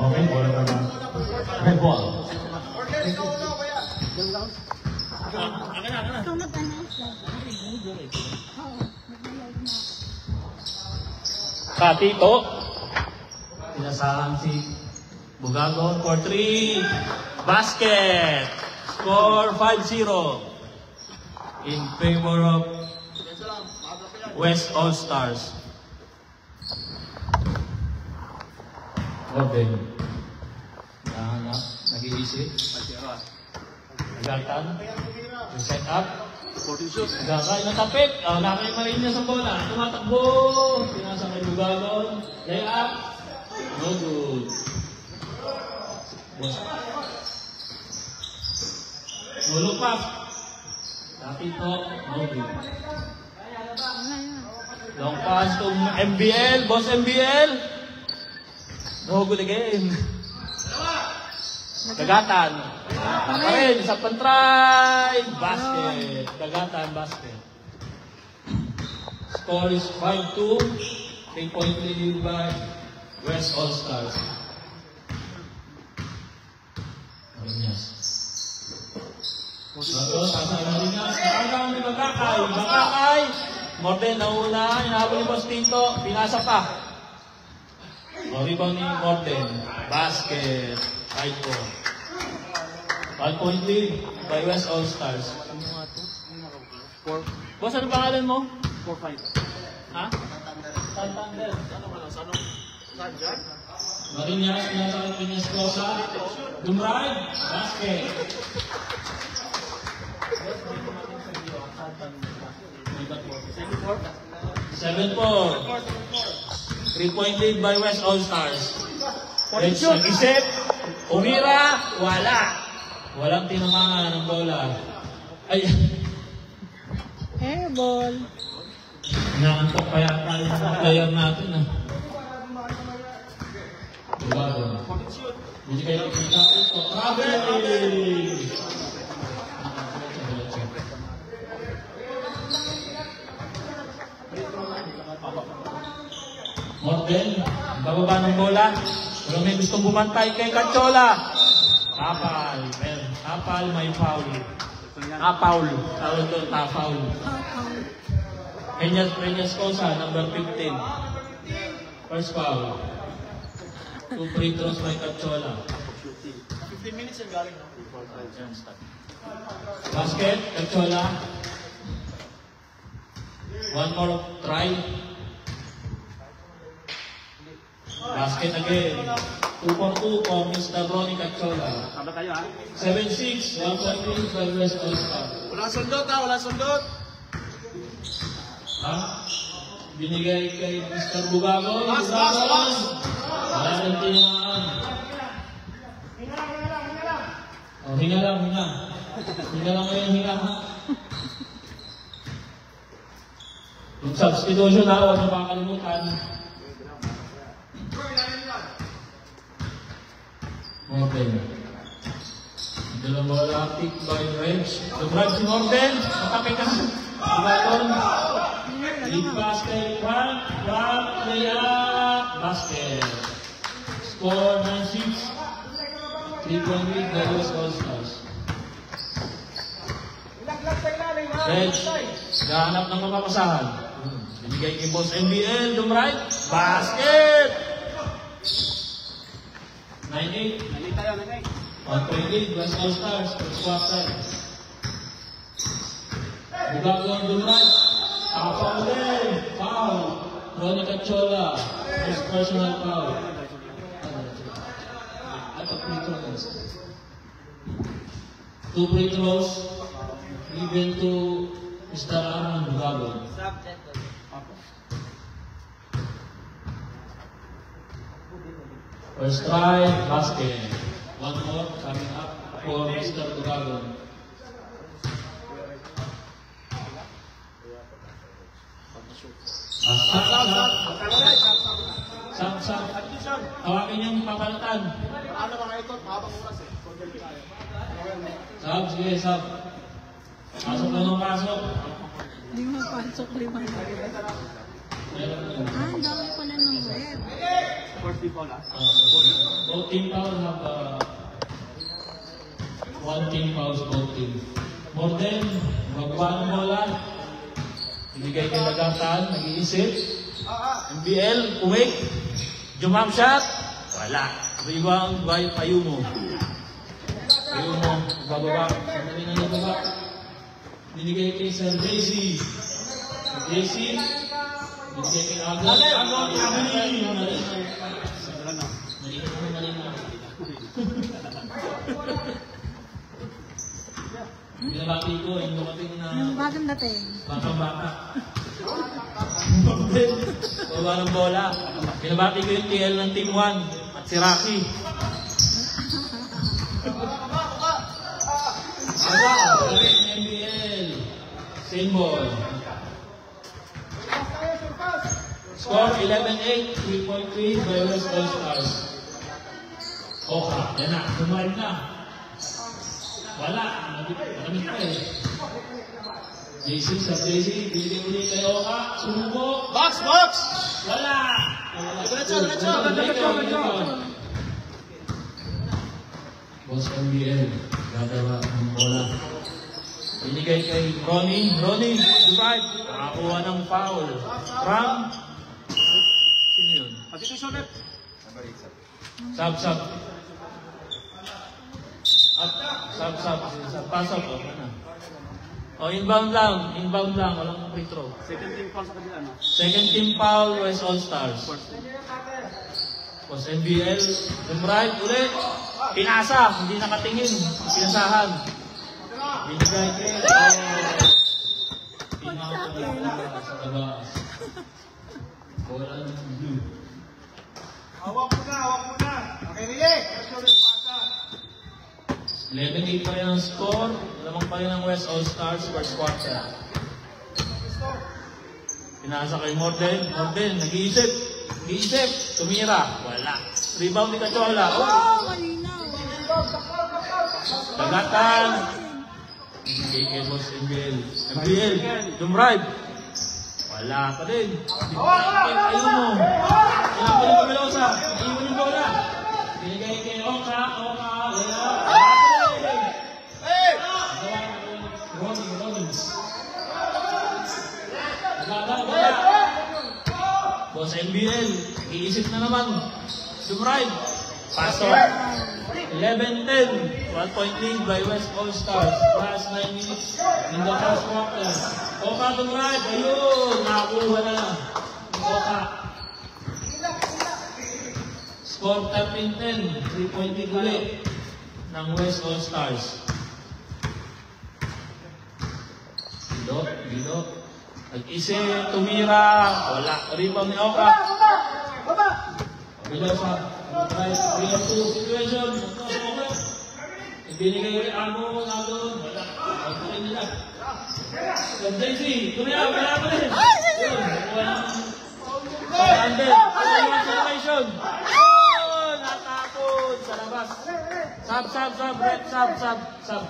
Okay, bola naman. Red ball. Katito. Pinasahan si Bugagon for 3. Basket. Score 5-0 in favor of West All-Stars. Okay. Nag-iisip. Nagatan. Set up. Nagkakain ng tapik. Nakaimarin niya sa bola. Tumatakbo. Pinasa kay Bugagon. Lay up. No good. Tulog pa. Katito. No good. Long pass to MBL. Boss MBL. No good again. Kagatan. Ayun, sa pantry. Basket. Kagatan, basket. Score is 5-2. 3-point lead by West All-Stars. Marinas. Marinas. Hanggang ni Bagakay. Bagakay. Morden nauna. Hinahabol ni Boss Tito. Pinasa pa. Rebound ni Morden. Basket. 5-4. 1-point lead by West All-Stars. Boss, ano pangalan mo? 4-5. Ha? Santander. Marinas, pinasakit Pinas Rosa. Dumride. Basket. 7-4. 3-point lead by West All-Stars. Nag-isip. Umira. Wala. Walang tinamaan ng bola. Ay. Airball. Nakantok pa yata yung player natin. Bago. Hindi kayo nakikita ito. Traveling! Morden, bababa ng bola. Pero may gustong bumantay kay Cachola. Tapal. Tapal, may foul. Foul. Tawag doon, foul. Peñas Cosa, number 15. First foul. 2 free throws by Cachola. 15 minutes yung galing. Basket, Cachola. One more try. Basket again. 2 for 2 for Mr. Ronnie Cachola. 7-6. 1 point by West All-Stars. Wala sundot ha, wala sundot. Binigay kay Mr. Bugagon. Pass. Wala nang tinamaan. Hinga lang. Hinga lang kayo, hinga. Yung substitution na, huwag napakalimutan. Okay. Dalang bola, pick by Reg. Dumride si Morden. Atake ka. Bugagon. Lead basket. One, layup. Basket. Score 9-6. 3-point lead by West All-Stars. Reg, gahanap ng mapapasahan. Binigay kay Boss MBL. Dumride. Basket. 9-8. 1-point lead, West All-Stars. First quarter. Bugagon, Dumride. Foul din. Foul. Ronnie Cachola. First personal foul. At a free throws. 2 free throws. Given to Mr. Aaron Gabon. First try, basket. One more coming up for Mr. Dugagon. Sab. Tawakin niyang papalitan. Ano mga ito? Mahabang oras eh. Sab, sige, sab. Pasok na ng pasok. Lima pasok, lima. Meron na. Ang dami pala ng web. 40 po na. Both team fouls have one team fouls, both team. More than, magkuha ng bola. Ibigay kay Nagatan, nag-iisip. MBL, umik. Jump shot. Wala. Rebound by Payumo. Payumo, bababa. Sandali na nababa. Binigay kay Sir Daisy. Daisy. Binigay kay Agon. Agon, Malinaw. Binabati ko, yung dumating na Yung bagong dating. bata. Baba ng bola. Binabati ko yung TL ng Team 1 at si Rocky. NBL. Same ball. Score 11-8, 3.3 by West All Stars. Oka, yan na, kumain na. Wala, malamit pa eh. JC, sa JC, binigay ulit kay Oka, sumuko. Box! Wala! Diretso! Boss MBL, gagawa ng bola. Binigay kay Ronnie, drive, nakakuha ng foul. From, sino yun? Substitution net. Sab. Sab. Pasok, o, ano? O, inbound lang, walang free throw. Second team foul sa kabila, no? Second team foul, West All Stars. Boss MBL, right, ulit. Pinasa, hindi nakatingin. Pinasahan. Binigay kay sa tabas. Bola ng blue. Hawak muna. Okay, Rile. Let's go rin pasa. 11-8 pa rin ang score. Lamang pa rin ang West All Stars first quarter. Pinasa kay Morden, nag-iisip. Tumira. Wala. Rebound ni Cachola. Oh, malinaw. Tagatan. Bigay kay Boss MBL. Dumrive. Wala pa din. Ayun mo. Kailangan ko Melosa. Iwan yung bola. Binigay kay Oka. Wala. Rollins. Boss MBL. Iisip na naman. Dumrive. Pasok. 11-10, 1-point lead by West All Stars. Last 9 minutes in the first quarter. Oka Dumrive, ayun, nakakuha na. Oka. Score 13-10, 3-point lead ulit ng West All Stars. Bilot. Nag-isip, tumira, wala. Rebound ni Oka. Melosa. 3-2 situation. Ibinigay kay Amo, doon. Wala. Pagkakin nila. From JC, tumira, wala pa rin. Yun, wala. Pag-under. Situation. Natapon sa labas. Sab. Red, sab.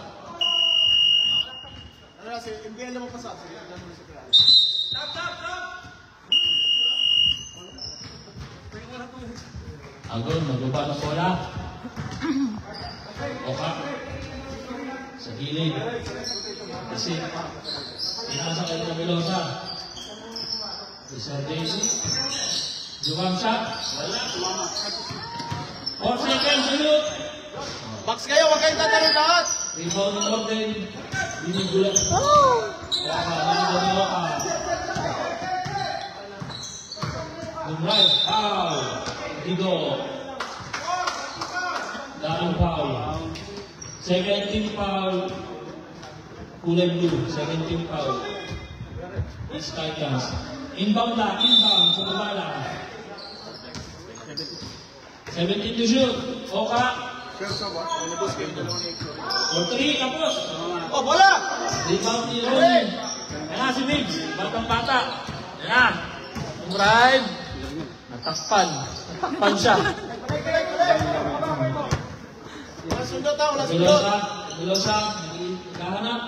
Ano na, si MBL naman pasap. Sige, alam mo na sa kaya. Agon, magbaba ng bola. Oka. Sa gilid. Kasi, pinasa kayo na Melosa. Sir Daisy. Jumam shot. Wala. 4 seconds, shoot. Box kayo, huwag kayong tatanong lahat. Rebound ng Morden. Binigulat. Oh! Oka. Right, foul. Digo. Dahil foul. Second team foul. Kulay blue. Second team foul. It's Titans. Inbound lang. Inbound. Sa baba lang. 17 to shoot. Oka. For 3. Tapos. Oh, bola! Rebound ni Ronnie. Yan na si Migs. Batang-bata. Yan na. Umride. Natakpan. Natakpan siya. Wala sundot ha, wala sundot. Bilosa. Naghahanap.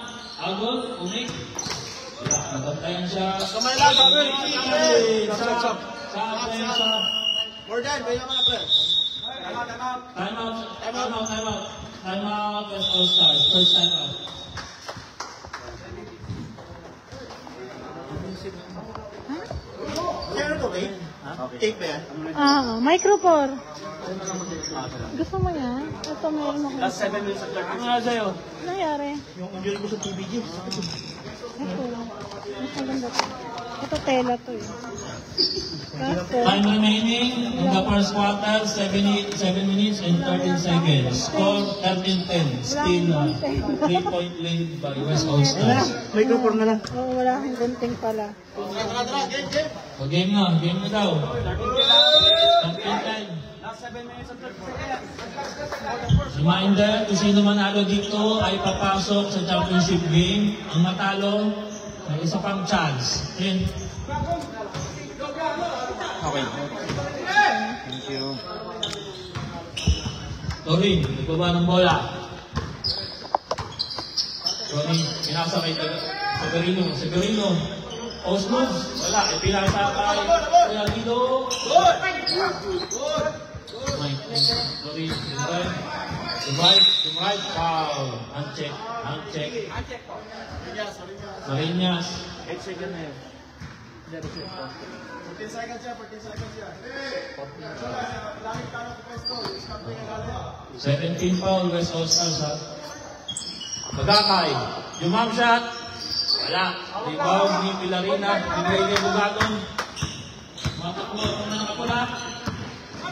Agol. Unik. Wala. Nabantayan siya. Kamay lang, kamay. Sa. More than, kaya mga pre. Time out. Time out as All Stars. First time out. Kaya to, Ray? Cake ba yan? Micropore. Gusto mo yan? Ito meron ako. Last 7 minutes at 30. Ano nga sa'yo? Ano nangyari? Yung injury ko sa TBG. Ito. Mas maganda to. Ito tela to eh. Kaso, Time remaining in the first quarter, 7 minutes and 13 seconds. Score 13-10. Still 3-point lead by West All Stars. Microphone na lang. oo, wala akong gunting pala. Game. O game na daw. 13-10. Last 7 minutes at 30 seconds. Reminder, kung sino manalo dito ay papasok sa championship game. Ang matalo, may isa pang chance. Okay. Okay. Thank you. Torin, nagbaba ng bola. Torin, pinasa kay Severino. Post moves, wala. Pinasa kay Alvido. Torin, right, foul. Uncheck. Marinas. 8 seconds na yun. 14 seconds siya. 17 foul, West All Stars ha. Bagakay. Jumam shot. Wala. Rebound ni Pilarina. Bigay Bugaton. Matakbo kung nakapula.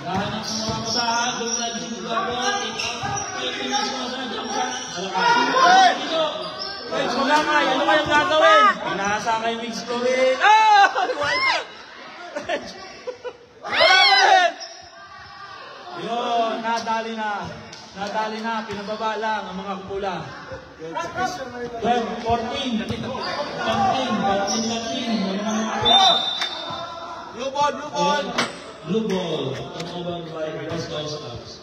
Gahanap ng mga masahan. Doon si Bugaton. Pinas mo sa jump shot. Dito. Wait, Bagakay. Ano kayang gagawin? Pinasa kay Mix Corin. Wala. Yun, nadali na, pinababa lang ang mga kupula. 12, 14, 13, Blue ball. Blue ball, turnover by West All Stars.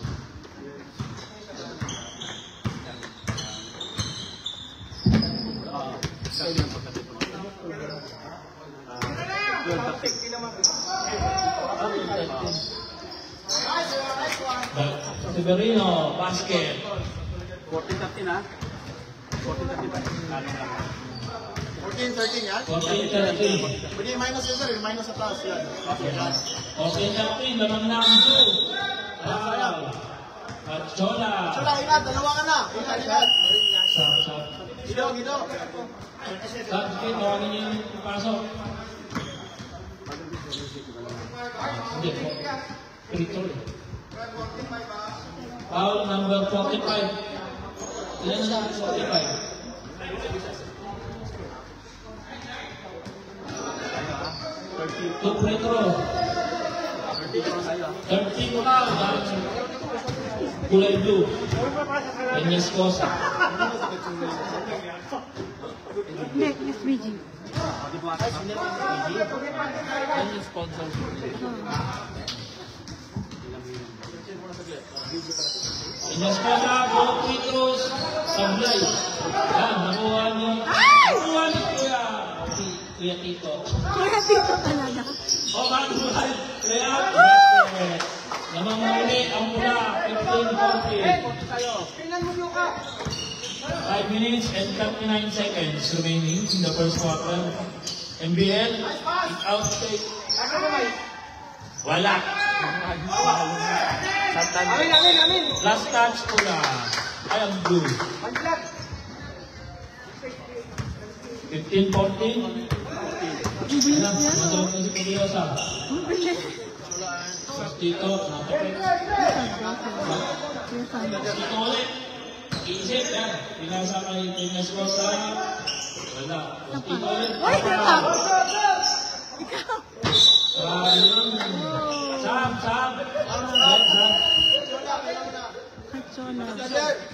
Severino, basket. 14-13 ha? 14-13 yan? 14-13. Pwede minus yun sir, minus sa taas yan. 14-13, laman na ang two. At Chola. Chola, ingat, dalawa ka na. Ingat. Sa Gido. Subscribe, tawagin niyo yung pasok. Hindi po. Free-throw. Foul number 45. Ilan na 45? Two free throw. 30 mo na. Kulay blue. Peñas Cosa. Hindi, SBG. Yan yung sponsor. Peñas Cosa, goal free throws. Sablay. Yan, nakuha ni Kuya Tito. Kaya dito talaga. O, bakit basket. Namamuli ang mula. 15-14. 5 minutes and 39 seconds remaining in the first quarter. MBL, outstate. Wala. Last touch pula. I am blue. 15-14. Ang bilis Ayan, niya, madalo no? na si Pagyosa. Ang bilis. Tito, napapit. Tito ulit. Isip yan. Pinasa kay Pinas Rosa. Wala. Tito ulit. Uy, ikaw! Ikaw! Traveling. Sam. Sam. Katsona.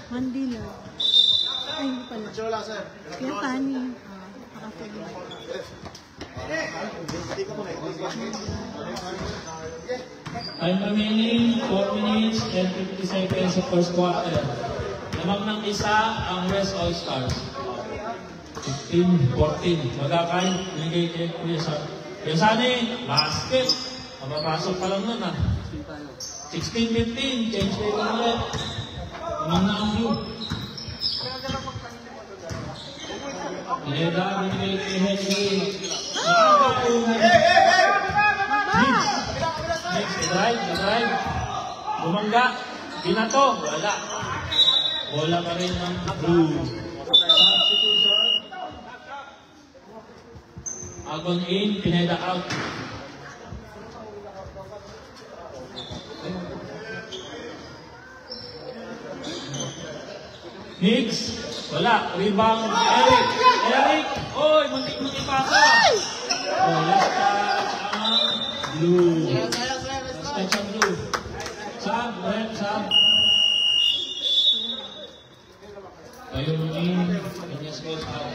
Mandila. Ay, hindi pala. Chola, sir. Kaya Tani. Nakasagay. Time remaining, 4 minutes and 50 seconds sa first quarter. Lamang ng isa ang West All-Stars. 15-14. Magkakain, binigay kay Kuya Sani, basket. Mapapasok pa lang nun ah. 16-15, change tayo ulit. Lamang na ang blue. Pineda, binigay kay Henry. Next, drive. Bumangga. Binato. Wala. Bola pa rin ng blue. Substitution. Agon in, Pineda out. Higgs. Wala. Rebound. Eric. Oy, muntik-muntik pasa. Last touch ang blue. Last touch ang blue. Sam. Kayo in. Kanyas goes out.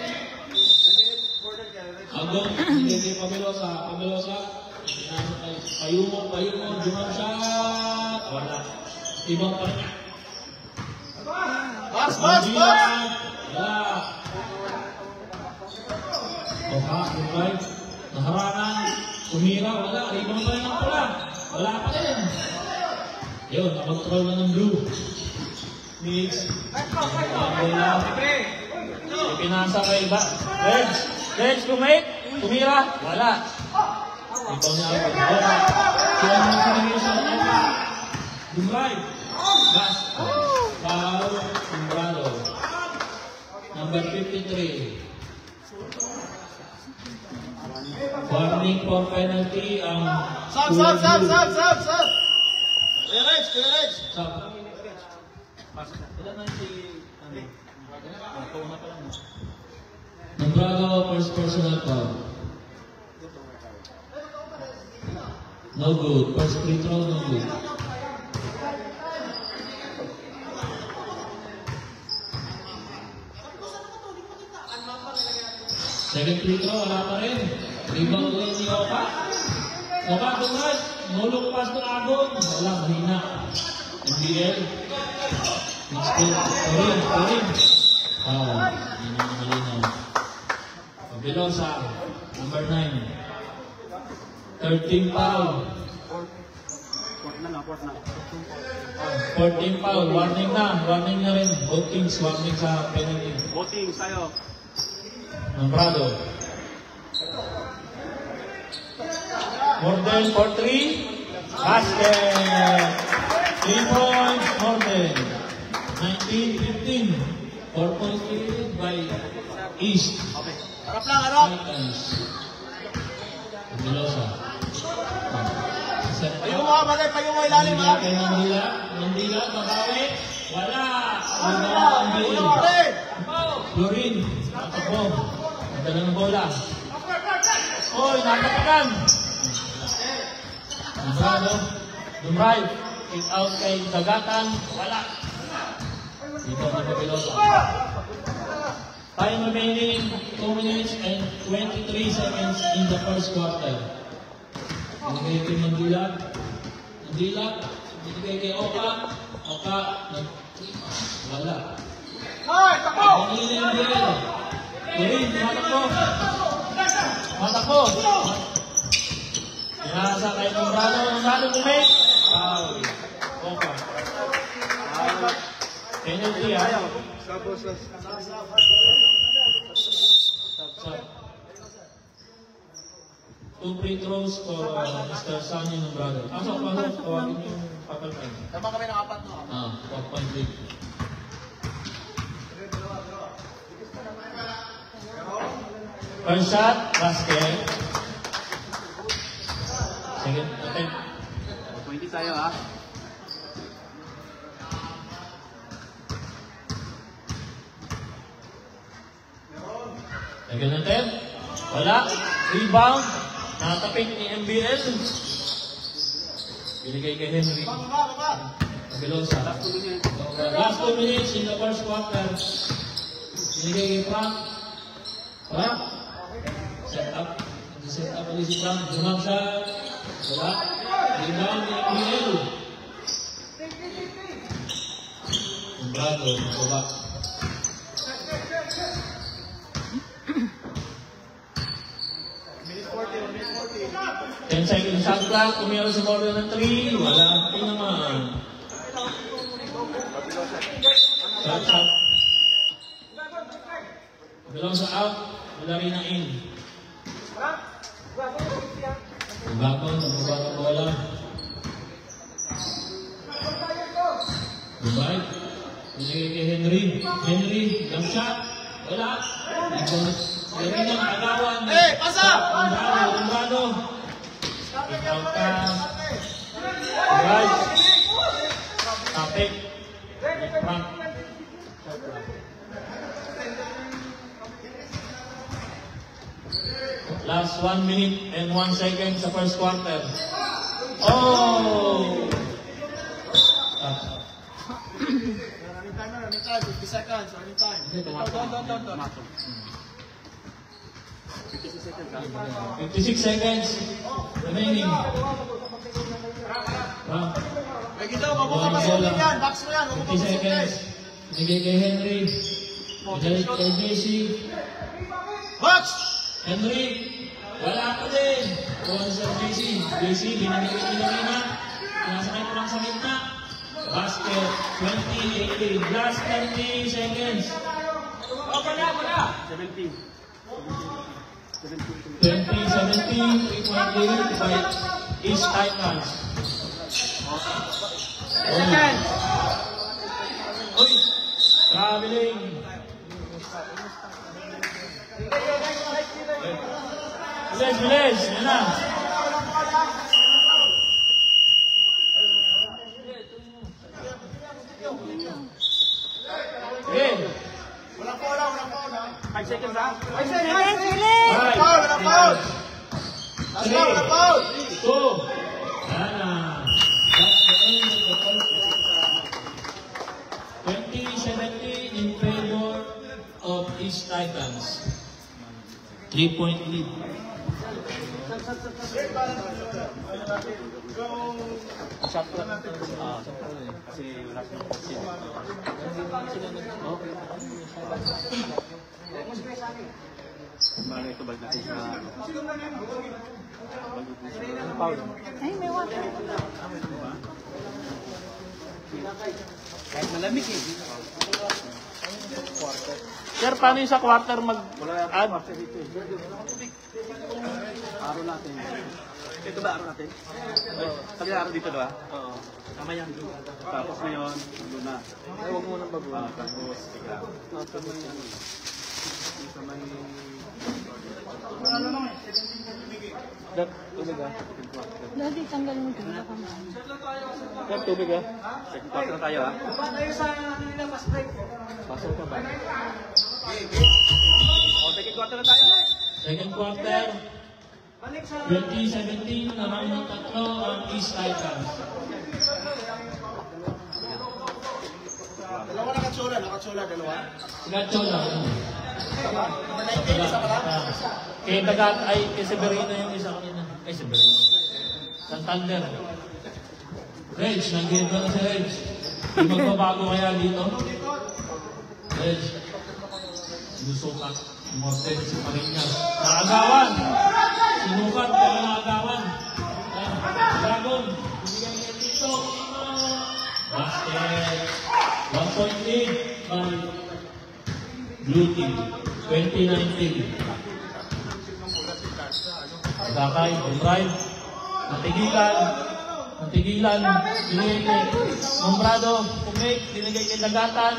Agong. Hindi Pamelosa. Kayo mo. Jumang shot. Wala. Ibang pa niya. Bas! Wala. Goodbye. Naharangan. Tumira. Wala. Ibang pa rin ang pula. Wala pa rin. Yun. Nakontrol na ng blue. Mix. Bola. Ipinasa kay iba. Reds. Tumira. Wala. Ibang niya ako. Bola. Kaya mo sinigil sa kanya. Dumrive. Gas. Foul. Umbrado. Number 53. Warning for penalty ang Sab! Kuya Reg! Sab. Ilan na si Nombrado first personal foul. No good. First free throw, no good. Second free throw, wala pa rin. Rebound ulit ni Opa. Opa, tungas. Nulong pass to Agon. Wala, mahina. NBL. Next goal. Turin. Wow. Yun ang malinaw. Pabilosa. Number 9. 13 foul. 14 foul. Warning na rin. Both teams warning sa penalty. Voting sa'yo. Nombrado. Morden for 3. Basket. 3 points. Morden. 19-15. 4 points lead by East. Harap lang, harap! Titans. Velosa. Payo mo ha, bagay, payo mo ilalim ha! Kay Mandila. Babawi. Wala. Florin. Natakbo. Nadala ng bola. Oy, natapakan. Nombrado. Dumrive. Kick out kay Dagatan. Wala. Dito na Pabilosa. Time remaining 2 minutes and 23 seconds in the first quarter. Binigay kay Mandila. Binigay kay Oka. Wala. Hoy, takbo! Turin, matakbo. Pinasa kay Nombrado tumay. Foul. Oka. Penalty ayaw. Sub. 2 free throws for Mr. Sanyo Nombrado. Pasok. Tawagin yung papalpan. Tama kami ng apat no? 4 point lead. First shot, basket. Second attempt. 20 tayo ha. Second attempt. Wala. Rebound. Natapik ni MBL. Binigay kay Henry. Belosa. Last 2 minutes in the first quarter. Binigay kay Frank. Frank. Set up. Set up ulit si Frank. Jump shot. Wala. Rebound ni MBL. Brado. Baba. Minute 40. 10 seconds shot clock. Kung meron sa border ng 3. Wala. Ito naman. Shot. Belong sa out. Wala rin na in. Bakon. Bakon bola. Goodbye. Binigay kay Henry. Henry. Jump shot. Wala. Meron ng agawan. Hey, pasa! Umbrado. Out pass. Right. Tapik. Frank. Last 1 minute and 1 second sa first quarter. Oh! Running time, 50 seconds, running time. Don't. 56 seconds. 56 seconds remaining. Pwede daw, mabukapasukin yan. Box mo yan, 50 seconds. Bigay kay Henry. Bigay kay JC. Box! Henry. Wala pa din. Buwan sa JC. JC, binamigay na. Pinasakay ko lang sa gitna. Basket, 20-18. Last 30 seconds. 17. 20-17. 3-point lead by East Titans. Uy! Traveling. Bilis. Yan na. Okay. Walang foul. 5 seconds ha? 5 Bilis, seconds! bilis! Walang foul! Last foul, walang foul! 2. Yan na. That's the end of the first quarter. 20-17 in favor of East Titans. 3-point lead. Shot ko lang. Kasi wala silang kasi. Bale, ito balik natin sa... Foul. Ay, may water. Kahit malamig eh. Sir, paano yung sa quarter mag-add? Araw natin. Ito ba araw natin? Sabi araw dito ba? Oo. Tama yan. Tapos ngayon, doon na. Ay, huwag mo nang bago. Tapos, ika. Tapos yan. Sa may... Tubig ah. Dati, tanggal mo ito. Baka Tubig ah. Second quarter na tayo ah. Pasok ka ba? O, second quarter na tayo. Second quarter. 2017, naman ng tatlo ang East Titans. Dalawa nakatsura, dalawa. Sigacho lang. Kay Dagat ay kay Severino yung isa kanina. Ay, Severino. Santander. Reg, nag-game na si Reg. Di magbabago kaya dito? Reg. Sinusukat. Morten, si Marinas. Nakagawan! Sinukat, pero nakagawan. Dragon. Binigay niya dito. Basket. 1-point lead by Blue Team. 2019. Dakay, drive. Natigilan. Binigay kay Nombrado. Kumik. Binigay kay Dagatan.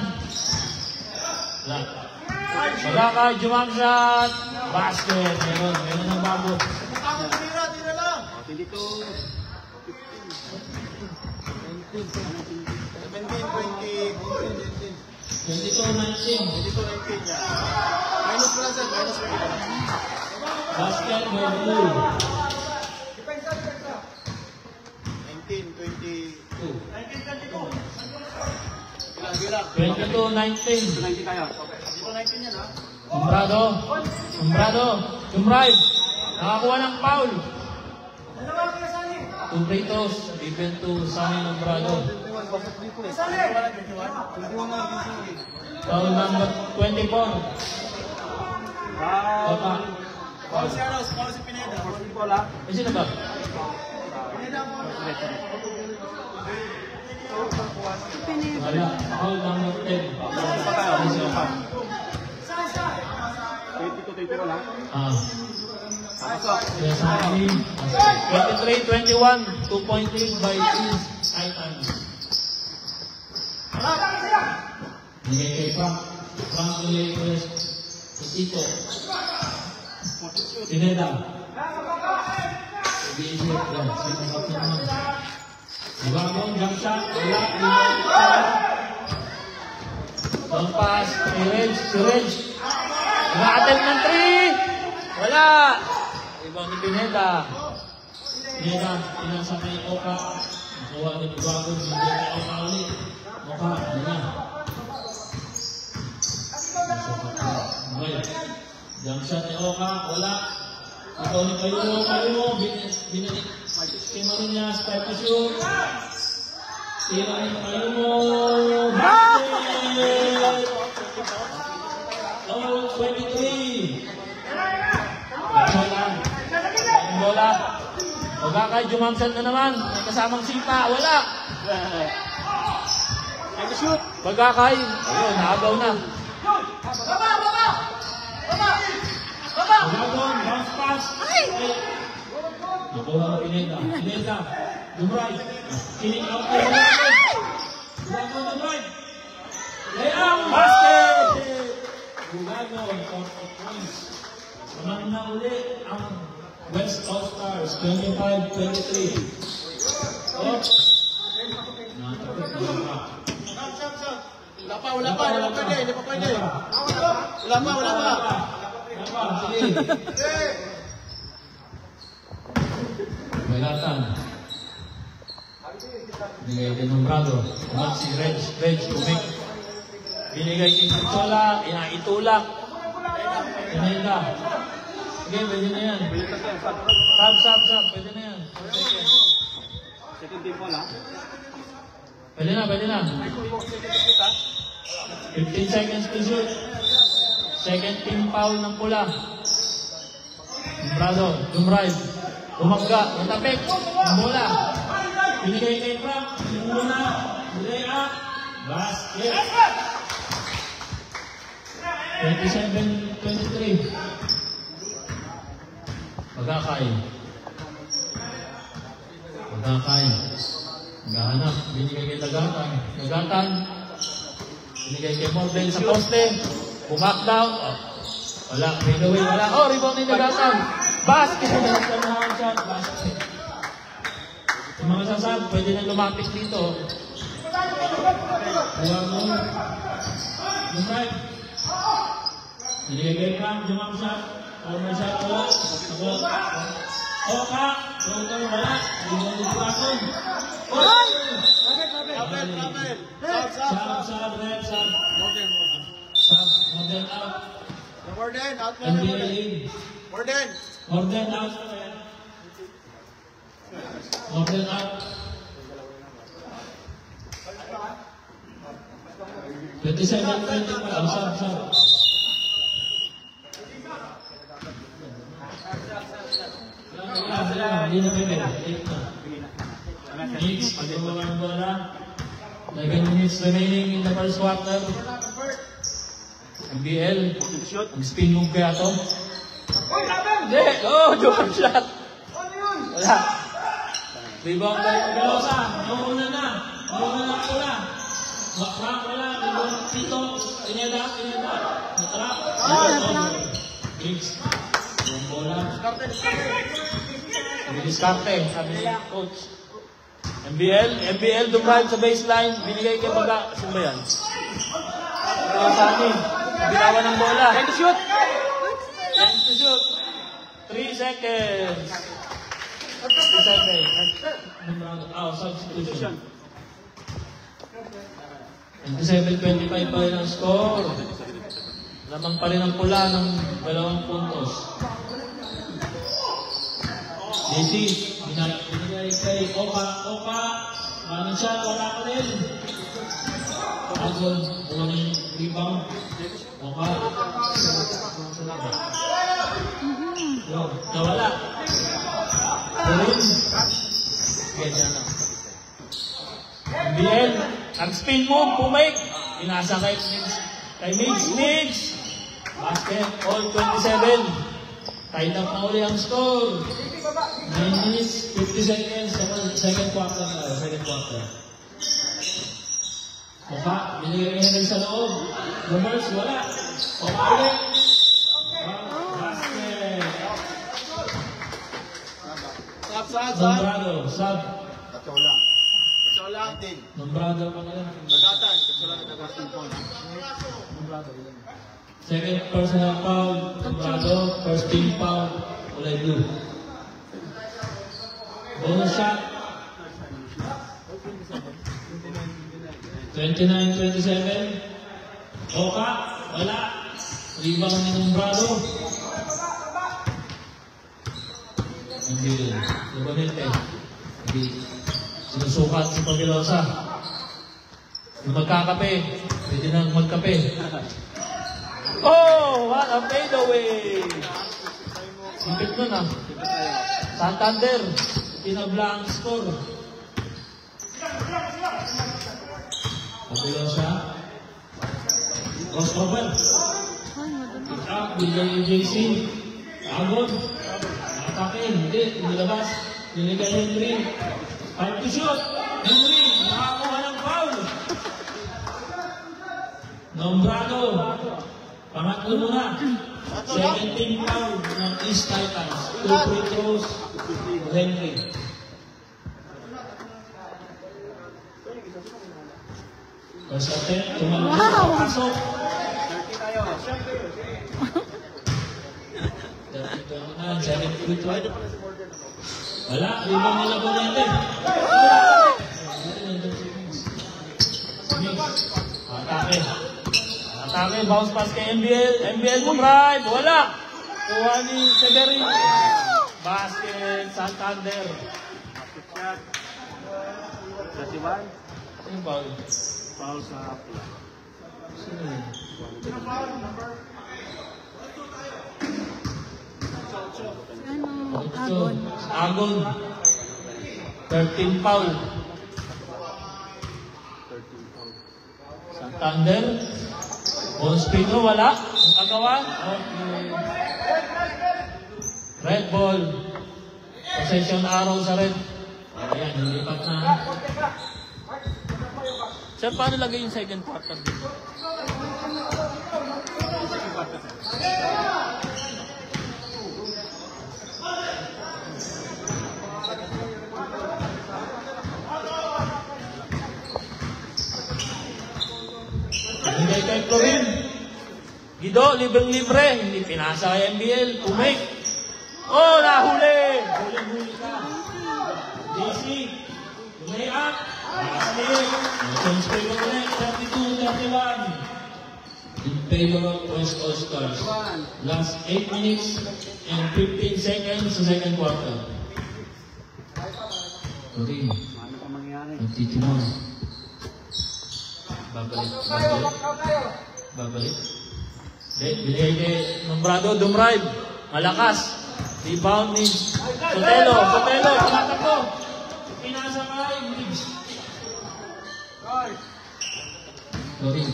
Magkakay, jump shot. Basket. Meron ng bago. Tira lang. 22, 22-19. yan. Minus pala sir, minus pala. Basket by blue. 19, 22. 22-19. 90 tayo. Dito 19 yan ha. Sombrado. Jumrive. Nakakuha ng foul. 2 free throws. Given to Sunny Nombrado. Foul number 24. Oka. Paul si Aros, Paul si Pineda. Paul ha. Eh, sino ba? Wala. Foul number 10. Pa tayo. 22, 21 ha. Pasok. Yes, Sunny. 23-21. 2-point lead by East Titans. Bigay kay Frank. Frank Ulises. Tito. Pineda. Ibig-isip lang. Sinasap naman. Ibagong jump shot. Wala. Long pass. Si Reg. Naka-attempt ng 3. Wala. Ibang ni Pineda. Pineda. Pinasa kay Oka. Nakuha ni Ibagong. Hindi kay Oka ulit. Oka. Ano na? Okay. Jump shot ni Oka, wala. Ikaw ni Kayo, binalik. Timo rin niya, start to shoot. Timo ni Kayo, basket! Oh, 23. Bola. Oga kay jumamsan na naman. May kasamang sipa, wala. Pagkakay, ayun, naagaw na. Gagawin, bounce pass. Nakuha ng Pineda. Dumray. Kining out ko. Gagawin ng right. Layang basket! Gagawin, 4 points. Naman na uli ang West All-Stars, 25-23. Oh. Natapos na ba? Wala pa, hindi pa pwede. Wala pa. Sige. Bailatan. Binigay kay Nombrado. Umat si Reg, umik. Binigay kay Consola, inaitulak. Pineda. Sige, pwede na yan. Sab, pwede na yan. Second team ball ha. Pwede na. 15 seconds to shoot. Second team foul ng pula. Nombrado, Dumrive. Umangga, natapik. Ang bola. Binigay kay Frank. Muna. Mulea. Basket. 27-23. Pagkakay. Naghahanap. Binigay kay Gagatan. Binigay kay Morden sa poste. Pumak down. Oh. Wala. Fade away. Wala. Oh, rebound ni Gagatan. Basket. Basket. Yung mga sasab, pwede na lumapit dito. Kuha mo. Lumay. Binigay kay Frank. Jump shot. Corner shot. Wala. Oka. Wala. Rebound ni Gagatan. Sub, Morden out. Morden, out mo NBA lead. Morden. Morden out. 27-20. Sub. Hindi na pwede. Knicks, pagkabawa ng bola. 11 minutes remaining in the first quarter. MBL, ang spin move kaya to? Hindi! Oh, jump shot! Wala. Rebound by Galosa. Nauna na pula. Makrak wala. Rebound Tito. Pineda. Natrap. Knicks. Yung bola. Diskarte, sabi ni coach. MBL, dumrive sa baseline, binigay kay Baga. Sino ba yan? Sani, bilawan ng bola. Time to shoot! 3 seconds. 3 seconds. Substitution. 27-25 pa rin ang score. Lamang pa rin ang pula ng 2 puntos. JC, binigay kay Oka. Manong siya, wala pa rin. Agol, buwanin rebound. Oka. Nawala. Turin. Ganyan na. MBL, ang spin move, pumake. Inasa kay Migs. Basket, all 27. Tied up na uli ang score. 9 minutes, 50 seconds. Second quarter. Oka, binigay rin sa loob. Numbers, wala. Oka ulit. Basket. Nombrado, sub. Nombrado pa na lang. Second personal foul, Nombrado. First team foul, kulay blue. Bonus shot. 29-27. Oka, wala. Rebound ni Nombrado. Hindi. Nubanete. Hindi. Sinusukat si Pavilosa. Yung magkakape. Pwede nang magkape. Oh! What a fadeaway! Sipit nun ah. Santander. Pinabla ang score. Pavilosa. Crossover. Pick up. Bigay yung JC. Agod. Atake. Hindi. Nilabas. Binigay Henry. Time to shoot. Henry. Nakakuha ng foul. Nombrado. Pangatlo muna. 17 foul ng East Titans. 2 free throws. Henry. First attempt. Tumalong. Pasok. 7 free throws. Wala. Ibang nila po natin. Atake. Bounce pass kay MBL mo drive. Wala. Kuha ni Severin. Basket. Santander. Sino foul? Foul sa Apla. Sino yun? Agon. 13 foul. Santander. Bonus Pedro, wala. Ang kagawan. Red ball. Possession arrow sa red. Ayan, nilipat na. Sir, paano lagay yung second quarter dito? Hindi kay Clorin. Guido, libreng-libre. Hindi pinasa kay MBL. Umake. Oh, nahuli! Huli-huli ka. DC. Lumayak. Basket. Chance pa yung ulit. 32-31. In favor of West All-Stars. Last 8 minutes and 15 seconds sa second quarter. Clorin. Nagtitimon. Babalik. Binigay kay Nombrado, dumrive. Malakas. Rebound ni Sotelo. Pinatakbo. Pinasa kay Migs. Lorin.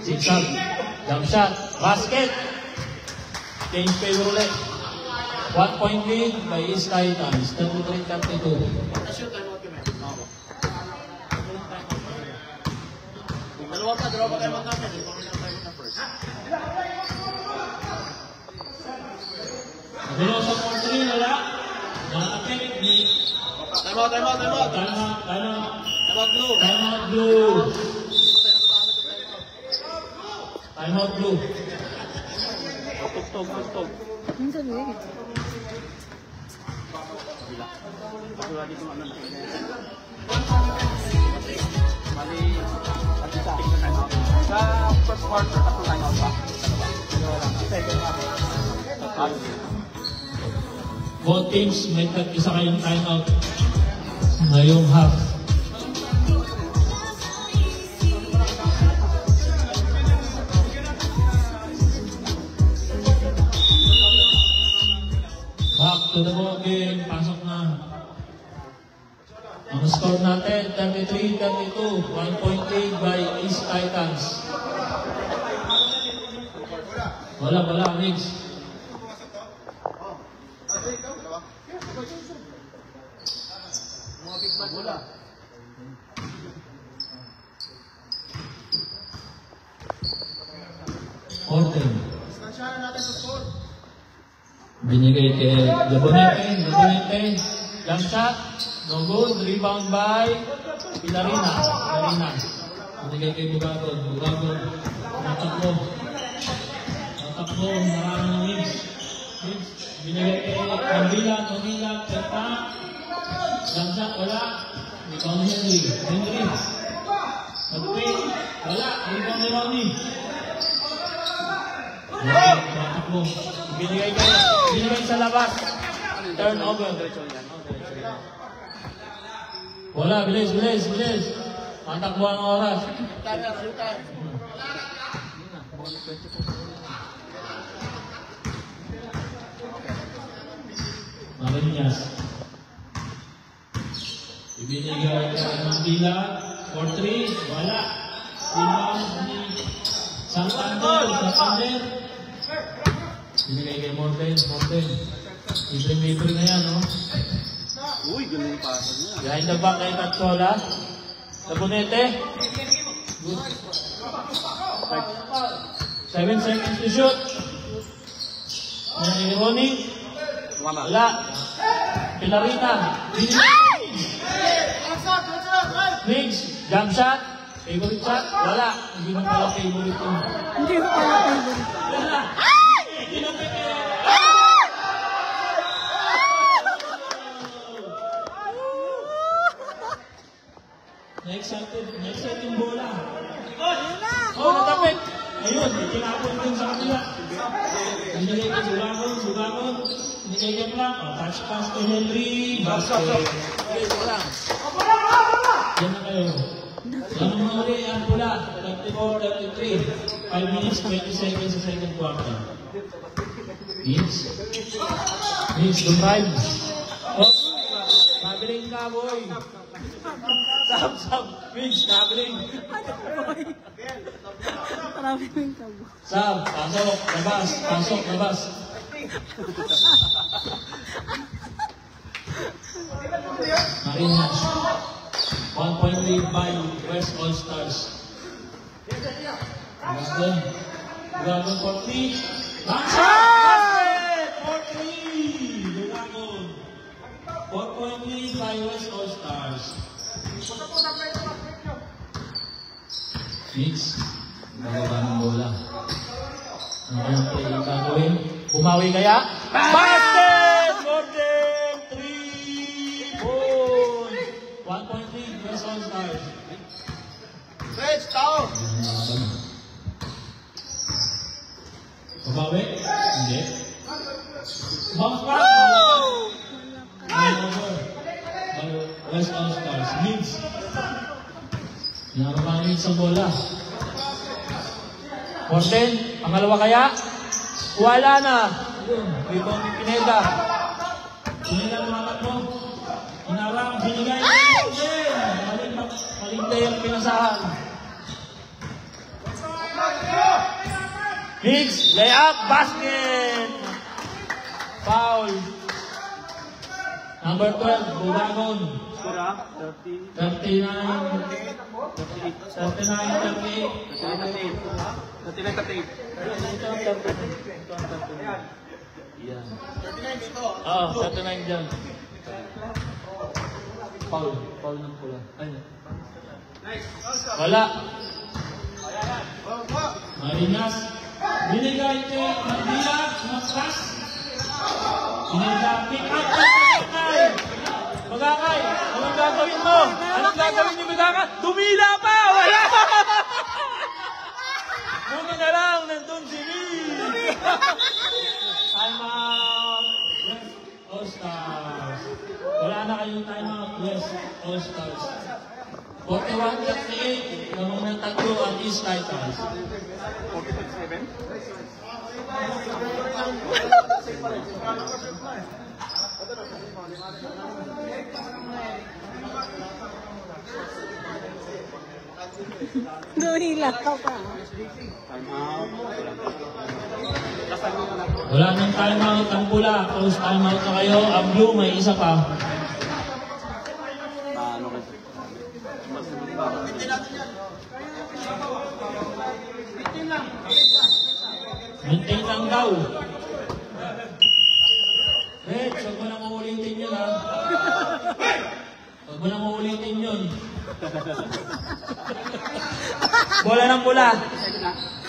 Zigzag. Jump shot. Basket. Change favor ulit. 1 point lead by East Titans. 33-32. Dalawa pa kayo magkakit. Veloso for 3, wala. Nakapit ni... Time out, time out, time out. Time out, blue. Time out, blue. Time out, blue. Time out, blue. Tugtog. Minsan eh. Wala dito ano. Bali, at isa. Sa first quarter, tatlo time out ba? Second half. Both teams may isa kayong timeout ngayong half. Back to the ball game. Pasok na. Ang score natin, 33-32. 1 point lead by East Titans. Wala, Mix. Orten. Binigay kay Gabonete. Jump shot. No good. Rebound by Pilarina. Binigay kay Bugagon. Natakbo. Marami ng Mix. Binigay kay Nonila. Peta. Jump shot. Wala. Rebound Henry. Nagpit. Wala. Rebound ni Ronnie. Tatakbo. Binigay sa labas. Turnover. Wala, bilis. Tatakbo ang oras. Marinas. Ibinigay ng Bila. For 3. Wala. Rebound ni Santander. Binigay kay Morten. Libre na yan, no? Uy, galing yung pasok niya. Behind the back kay Tatsola. Gabonete. Good. 7 seconds to shoot. Ronnie. Wala. Pilarina. Mix. Jump shot. Favorite shot. Wala. Hindi mo pala favorite yun. Hindi ko pala favorite. Wala. Next set yung bola. Natapit. Ayun, tinapon din sa kanila. Binigay kay Sugagon. Binigay kay Frank. Touch pass to Henry. Basket. Okay, lang. Yan na kayo. Yan ang mga uli, ang pula. 34-33. 5 minutes, 20 seconds sa second quarter. Means, drive. Traveling ka, boy. Sab. Means, traveling. Maraming tabo. Sab, pasok, labas. Marinas. 1 point lead by West All Stars. Bugagon for 3. Basket! For 3! Bugagon. 4 point lead by West All Stars. Mix. Bababa ng bola. Ano kayang play gagawin? Bumawi kaya? Basket! Gordon! 3 points! 1 point lead, West All Stars. Stretch, tao! Babawi? Hindi. Bounce back! West All Stars. Leads. Pinapapangin sa bola. Morten, pangalawa kaya? Wala na. Rebound ni Pineda. Pineda lumakat mo. Inarang, binigay. Maling player pinasahan. Higgs, layup, basket. Foul. Number 12, Bugagon. Sura, 39. 39-38. Yan. 39 dito. Oo, 39 dyan. Foul. Foul ng pula. Ayun. Wala. Marinas. Binigay kay Mandila. Sumaspas. Binigay. Pick up. Magakay. Anong gagawin mo? Anong gagawin ni Magakay? Dumila pa! Wala! Buti na lang. Nandun si Lee. Time out. West All-Stars. Wala na kayong time out. West All-Stars. 41-38. Namang ng tatlo ang East Titans. 47? Duhila ka pa. Time out. Wala nang time out ang pula. Close time out na kayo. Ang blue may isa pa. Ano kasi? Maintain lang daw. Red, huwag mo nang uulitin yun ha. Huwag mo nang uulitin yun. Bola ng pula.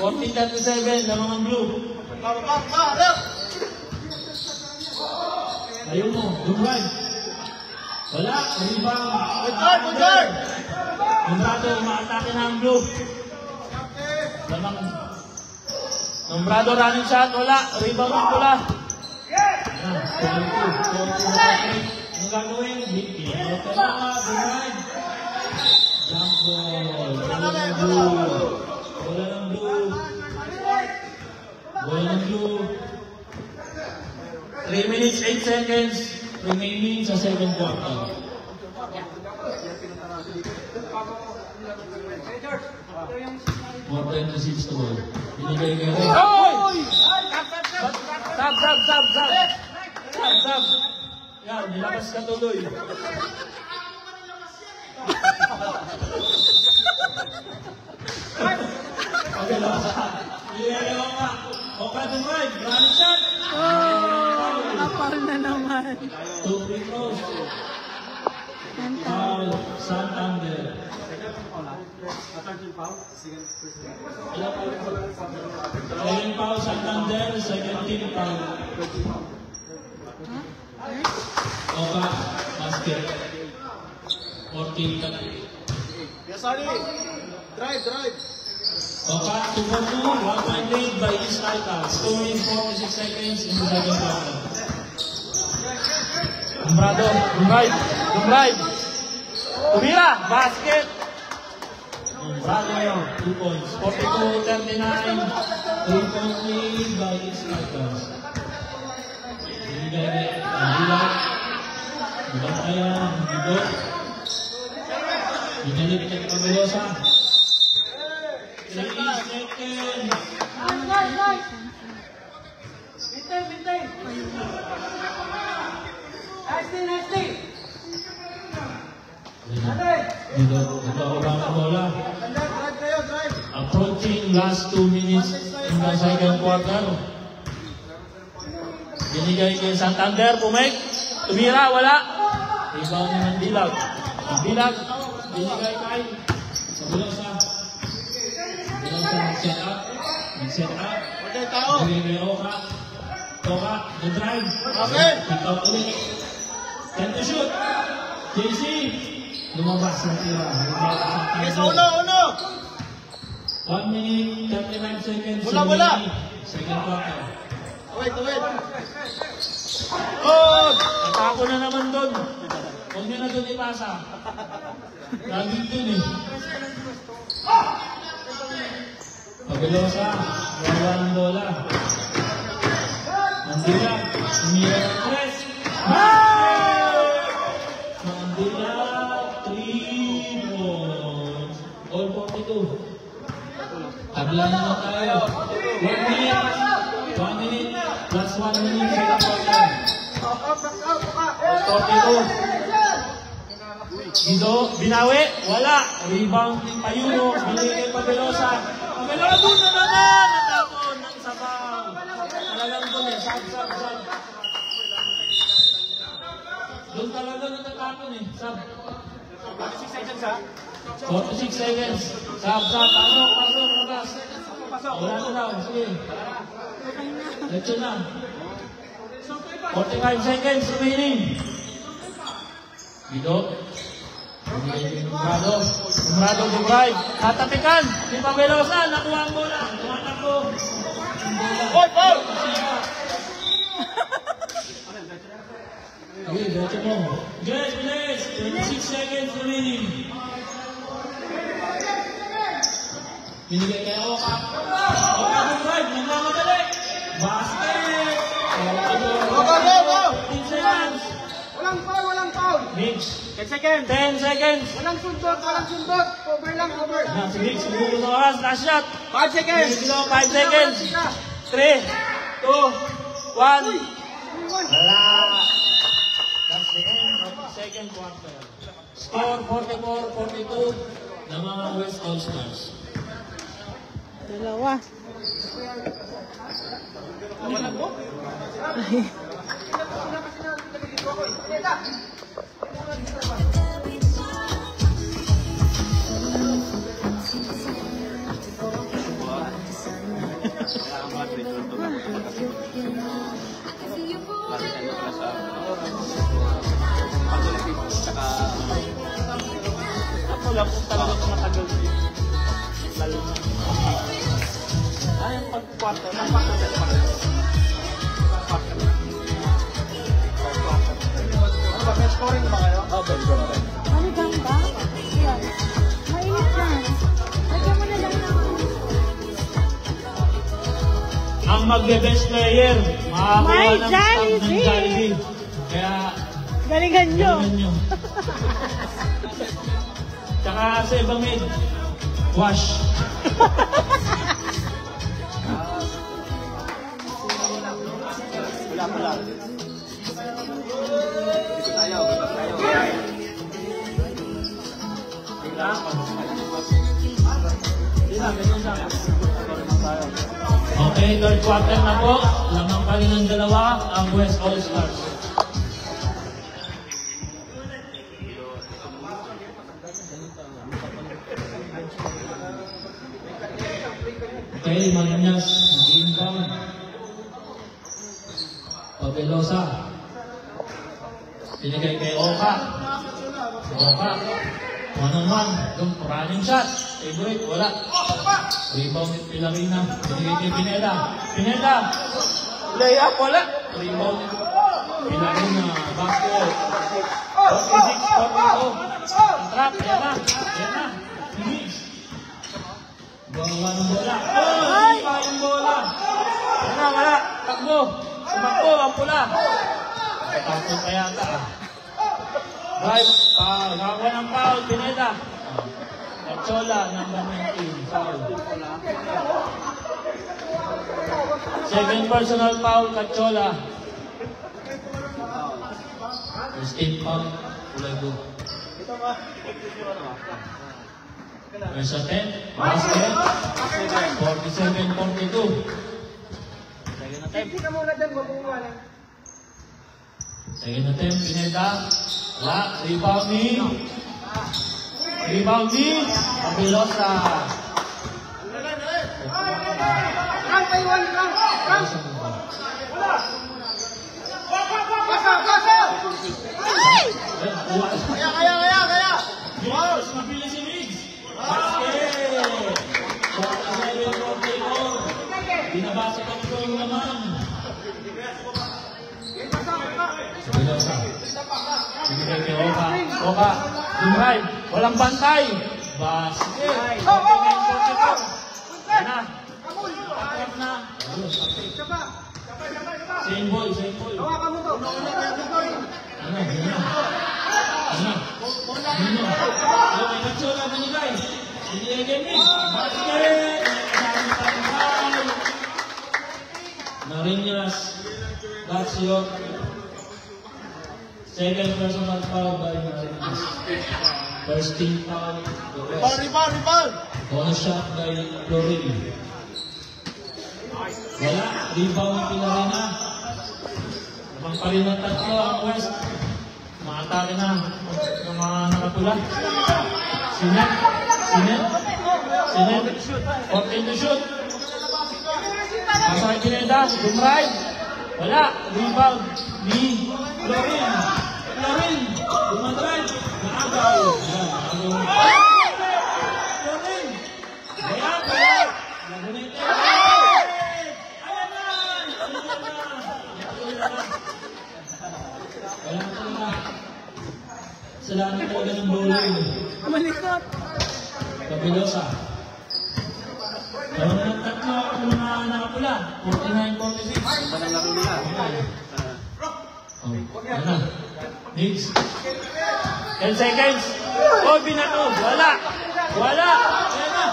14-37 na mga blue. Ayun mo, dumay. Wala, rebound. Nombrado, umaatake na ang blue. Nombrado running shot, wala. Rebound ng pula. Ano gagawin? Ito na, dumay. Jump ball. Bola ng blue. Bola ng blue. Bola ng blue. 3 minutes, 8 seconds remaining sa second quarter. More than 6 to goal. Binigay kayo. Oy! Sab! Yan, nilabas ka tuloy. Okay lang. Ilelewa ka. Okay, dumay. Running shot. Kapal na naman. 2 free throws. Foul, Santander. Second foul, Santander. Second team foul. Oka, basket. 14-3. Yes, Ali. Drive. Oka, 2-2. 1 lead by East Titans. 2 minutes, 46 seconds in the second quarter. Nombrado, Dumbrive. Tumira, basket. Nombrado, 2 points. 42-39. 3-point lead by East Titans. Binigay ang Dilag. Nabantayan, Bidot. Binalik kay Pabelosa. 3 seconds. Bidot, nagpapabang ang bola. Approaching last 2 minutes in the second quarter. Binigay kay Santander, pumek. Tumira, wala. Rebound ng Dilag. Dilag, binigay kay Pabelosa. Pabelosa nag-set up. Binigay kay Oka. Oka, nag-drive. Pick up ulit. 10 to shoot. JC, lumabas ng tira. Yes, uno. 1 minute, 39 seconds. Wala. Second quarter. Wait. Atako na naman doon. Huwag niya na doon ipasa. Lagi doon eh. Pabelosa, wala ng bola. Mandila, umira ng press. Mandila, 3 points. All 42. Tabla na lang tayo. 1 minute plus 1 minute second quarter. 42. Gido, binawi, wala. Rebound ni Payuno, binigay kay Pabelosa. Pabelosa doon na naman! Natapon ng sabaw. Talagang natatapon eh. Sab. Doon talaga natatapon eh. Sab. 46 seconds ha? 46 seconds. Sab. Pasok, labas. Wala na daw. Sige. Let's na. 45 seconds remaining. Bidot. Umrado to drive. Tatapikan. Si Pabelosa. Nakuha ang bola. Tumatakbo. Oy, Paul! Okay, diretso mo. Jess, bilis. 26 seconds remaining. Binigay kay Oka. Oka to drive. Nagmamadali. Basket. Go! 15 seconds. Walang foul! Mix. 10 seconds! 10 seconds. Walang sundot! Cover lang! Si Mix, siguro sa oras. Last shot. 5 seconds! 5 seconds. 3, 2, 1. Wala. That's the end of the second quarter. Score 44-42 ng mga West All-Stars. Dalawa. Walang mo? Ay. Ako lang kung talagang matagal lalo na. Ay, ang pag-quarter. Ano ba? May scoring ba kayo? Oo, best scoring. Ano bang ba? Yan. Mainit yan. Lagyan mo na lang ng... Ang magbe-best player, makakuha May ng stamp ng Jollibee. Jollibee. Kaya, Galingan nyo. galingan nyo. Tsaka sa ibang mid, wash. Wala. Dito tayo. Okay, third quarter na po. Lamang pa rin ang dalawa, ang West All-Stars. Okay, Marinas, inbound. Pabelosa. Pinigay kay Oka. Oka. One-on-one. Yung running shot. Favorite, wala. Rebound ni Pilarina. Pinigay kay Pineda. Layup, wala. Rebound. Pilarina. Basket. 46-42. Trap, yan na. Finish. Bawa ng bola. Oh, iba yung bola. Wala. Takbo. Sumakbo ang pula. Takbo pa yata. Right. Gagawa ng foul. Pineda. Kachola, number 19. Foul. Second personal foul, Kachola. First team foul, kulay blue. First attempt, basket. 47-42. Second attempt, Pineda. Wala, rebound ni Pabelosa. Kaya! Yes, mabilis si Migs. Basket! 47-44. Binabasa pa ito yung naman. Pabelosa. Binigay kay Oka. Dumay. Walang bantay. Basket. 49-44. Yan na. Atrap na. Same ball. Ano? Okay, Kachola binigay. Binigay kay Migs. Basket. Marinas. Lazio. Second personal foul by Marinas. First team foul. Rebound! Bonus shot by Florin. Wala. Rebound ng Pilarena. Lamang pa rin ng tatlo ang West. Makatake na ng mga nakapula. Sinet. 14 to shoot. Pasok Pineda. Dumride. Wala. Rebound ni Lorin. Dumadrive. Naagaw. Lorin. Kaya. Lagunite. Wala ka talaga. Salamat talaga ng bowling. Malikot. Kabilosa. Gawin ng tatlo ang mga nakapula. 49-46. Iba ng laro nila. Yan na. Needs. 10 seconds. Binato. Wala. Ayan na.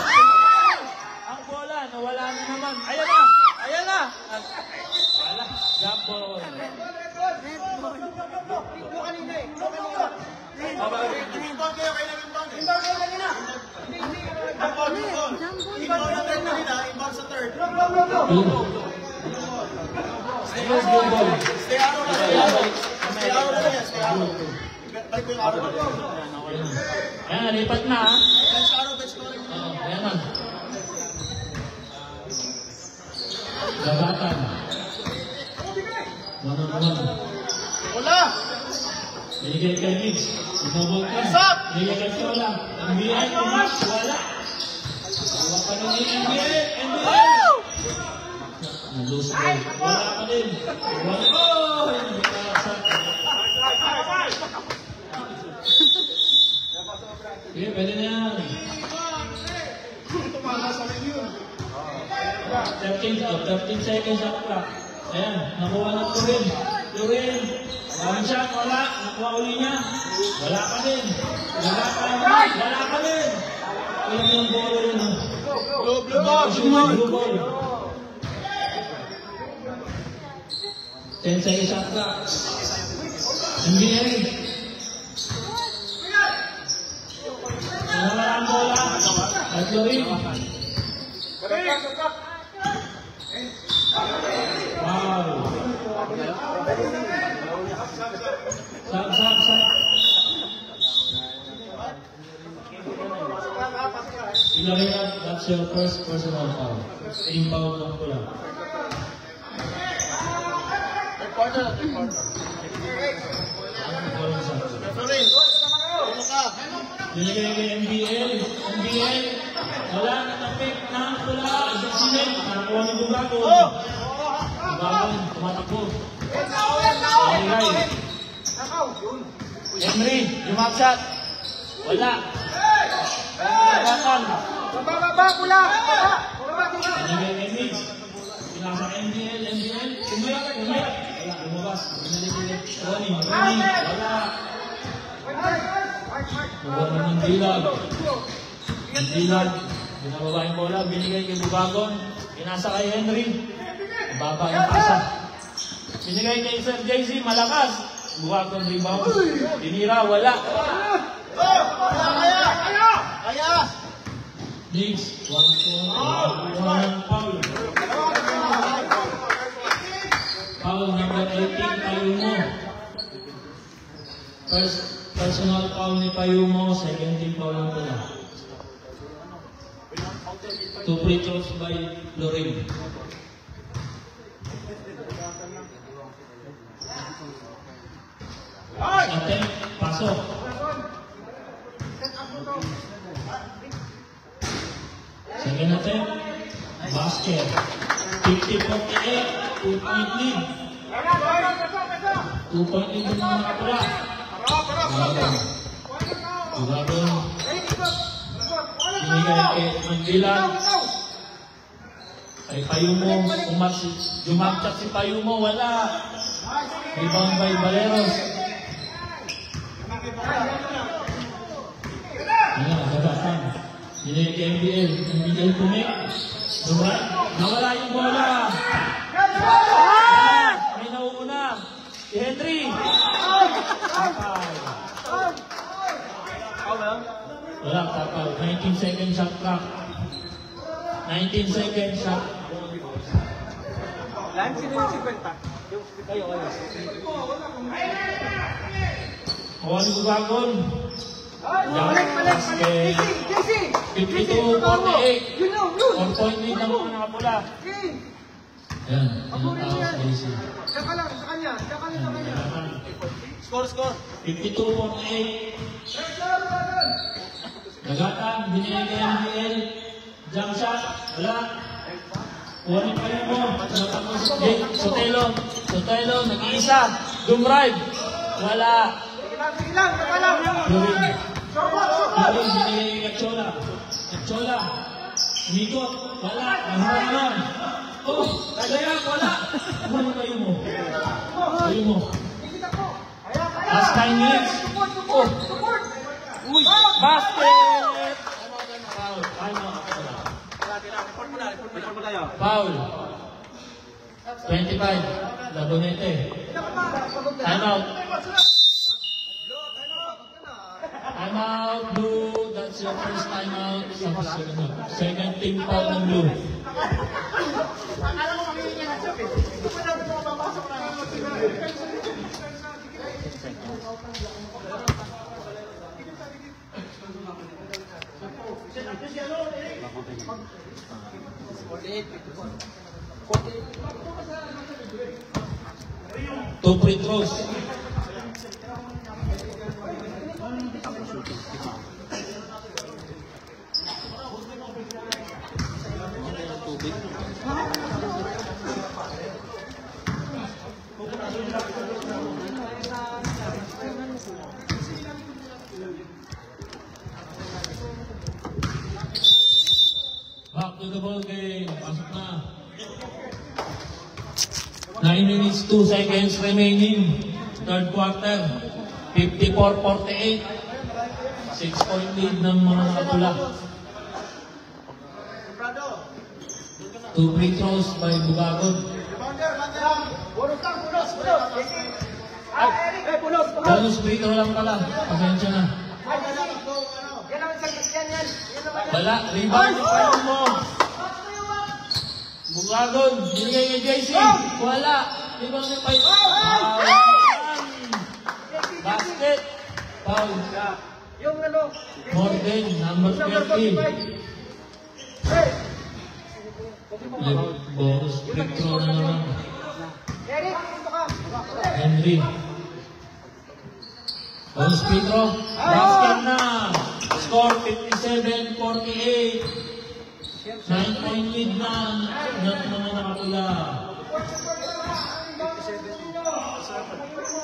Ang bola. Nawala na naman. Ayan na. Wala. Jump ball. Ayan, lipat na ha. Ayan na. Gabatan. 1-on-1. Binigay kay Mitch. Sinubog ka. Binigay kay Sola. NBA, Tomas. Wala. Wala pa rin yung NBA. Nalose ball. Wala pa rin. Sige, pwede na yan. 13 seconds ang clock. Ayan, nakuha ng Turin. One shot, wala. Nakuha uli niya. Wala pa rin. Ilang yung ball yun. Blue ball. 10 seconds ang clock. NBA. Wala ang bola. At Turin. Wow. Sab. Pilarena, that's your first personal foul. Team foul lang po lang. Binigay kay NBL. Wala na na-pick ng pula. Sinet. Nakakuha ni Bugago. Bugago, tumatakbo. Henry, yung up shot. Wala. Pula. Binigay kay Mitch. Pinasa NBL. Kumik. Wala, lumabas. Binigay kay Ronnie. Wala. Buwan ng Dilag. Binababa yung bola. Binigay kay Bugagon. Pinasa kay Henry. Baba yung pasa. Binigay kay Sir JC. Malakas. Bugagon rebound. Tinira. Wala. Kaya! Diggs. One foul. Foul number 18. Payumo. First personal foul ni Payumo. Second team foul lang pala. 2 free throws by Lorin. Attempt. Pasok. Second attempt. Basket. 50-48. 2-point lead. 2-point lead ng mga kapula. Bugagon. Binigay kay Mandilan. Kay Payumo. Jumagchat si Payumo. Wala. Rebound by Valeros. Ayan, nagatan. Binigay kay NBL kumik. Nawala yung bola. May nauuna. Si Henry. Wala, tapal. 19 seconds shot clock. 19 seconds shot. Lan, sino yung 50? Kayo. Kuha ni Bugagon. Basket. 52-48. 4 point lead ng mga nakapula. Yan, tinatawag sa AC. Tsaka lang sa kanya. Score. 52-48. Nagatan, binigay kay MBL. Jump shot, wala. Kuhanin pa rin mo. Tapos Jake Sotelo, nag-iisa. Dumrive, wala. Sige lang, tsaka lang. Luwin, binigay kay Kachola. Migot, wala. Mahaman. Oh, kaya wala. Kuhanin kayo mo. Last 10 minutes. Oh. Uy, basket! Report mo tayo. Foul. 25. Labonete. Time out. Time out, Blue. That's your first time out. Second team foul ng Blue. Two free throws. Back to the ball game. Pasok na. 9 minutes, 2 seconds remaining. Third quarter. 54-48. 6-point lead ng mga nakapula. 2 free throws by Bugagon. Bonus free throw lang pala. Pasensya na. Wala. Rebound mo. Bugagon. Binigay kay JC. Wala. Rebound ni Pai. Basket. Foul. Morgan, number 30. Bonus free throw na naman. Henry. Bonus free throw. Basket na. Score 57-48. 9-point lead na ng mga nakapula.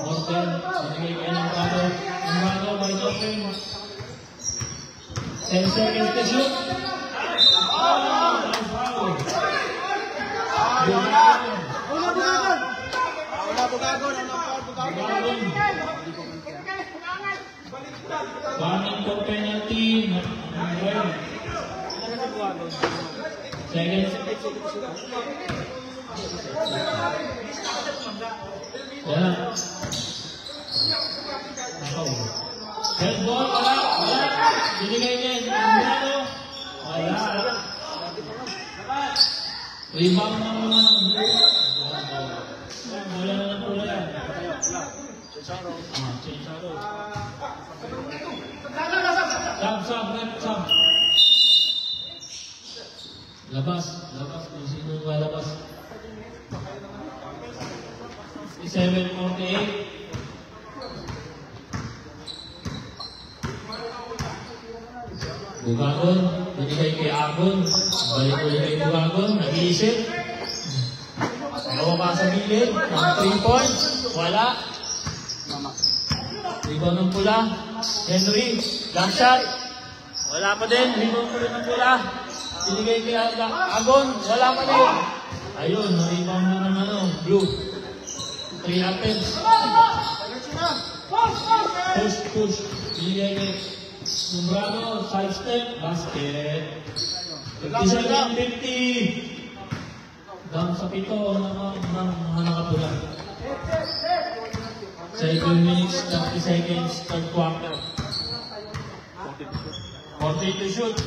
Morgan, sinigay kayo ng bago. Ang bago, wide open. 10 seconds to shoot. Bugagon. Banning for penalty. Second. Wala. Head ball, wala. Binigay niya. Wala. Rebound na muna ng Blue. Wala na ng pula yan. Chicharo. Sub. Labas. Kung sino malabas. 7-48. Bugagon, binigay kay Agon. Balik ulit kay Bugagon, nag-iisip. Gawa pa sa gilid, 3 points, wala. Rebound ng pula, Henry, long shot. Wala pa din, rebound ulit ng pula. Binigay kay Agon, wala pa din. Ayun, rebound na ng Blue. 3 attempts. Push. Binigay kay Sumbrano, side step, basket. 57-50. Down sa 7 ng mga nakapula. 7 minutes, 30 seconds, third quarter. 40 to shoot.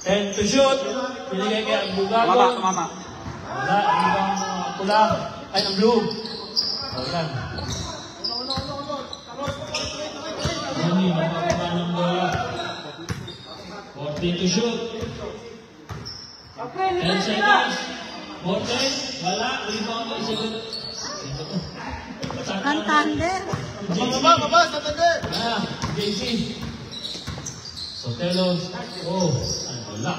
10 to shoot. Binigay kay Bugagon. Tumama. Wala, ibang pula. Ay, ang blue. O, yan. Ronnie, makakuha ng bola. 14 to shoot. 10 seconds. 14. Wala, rebound by second. Santander. Baba, Santander. Ah, JC. Sotelo. Oh, ay, wala.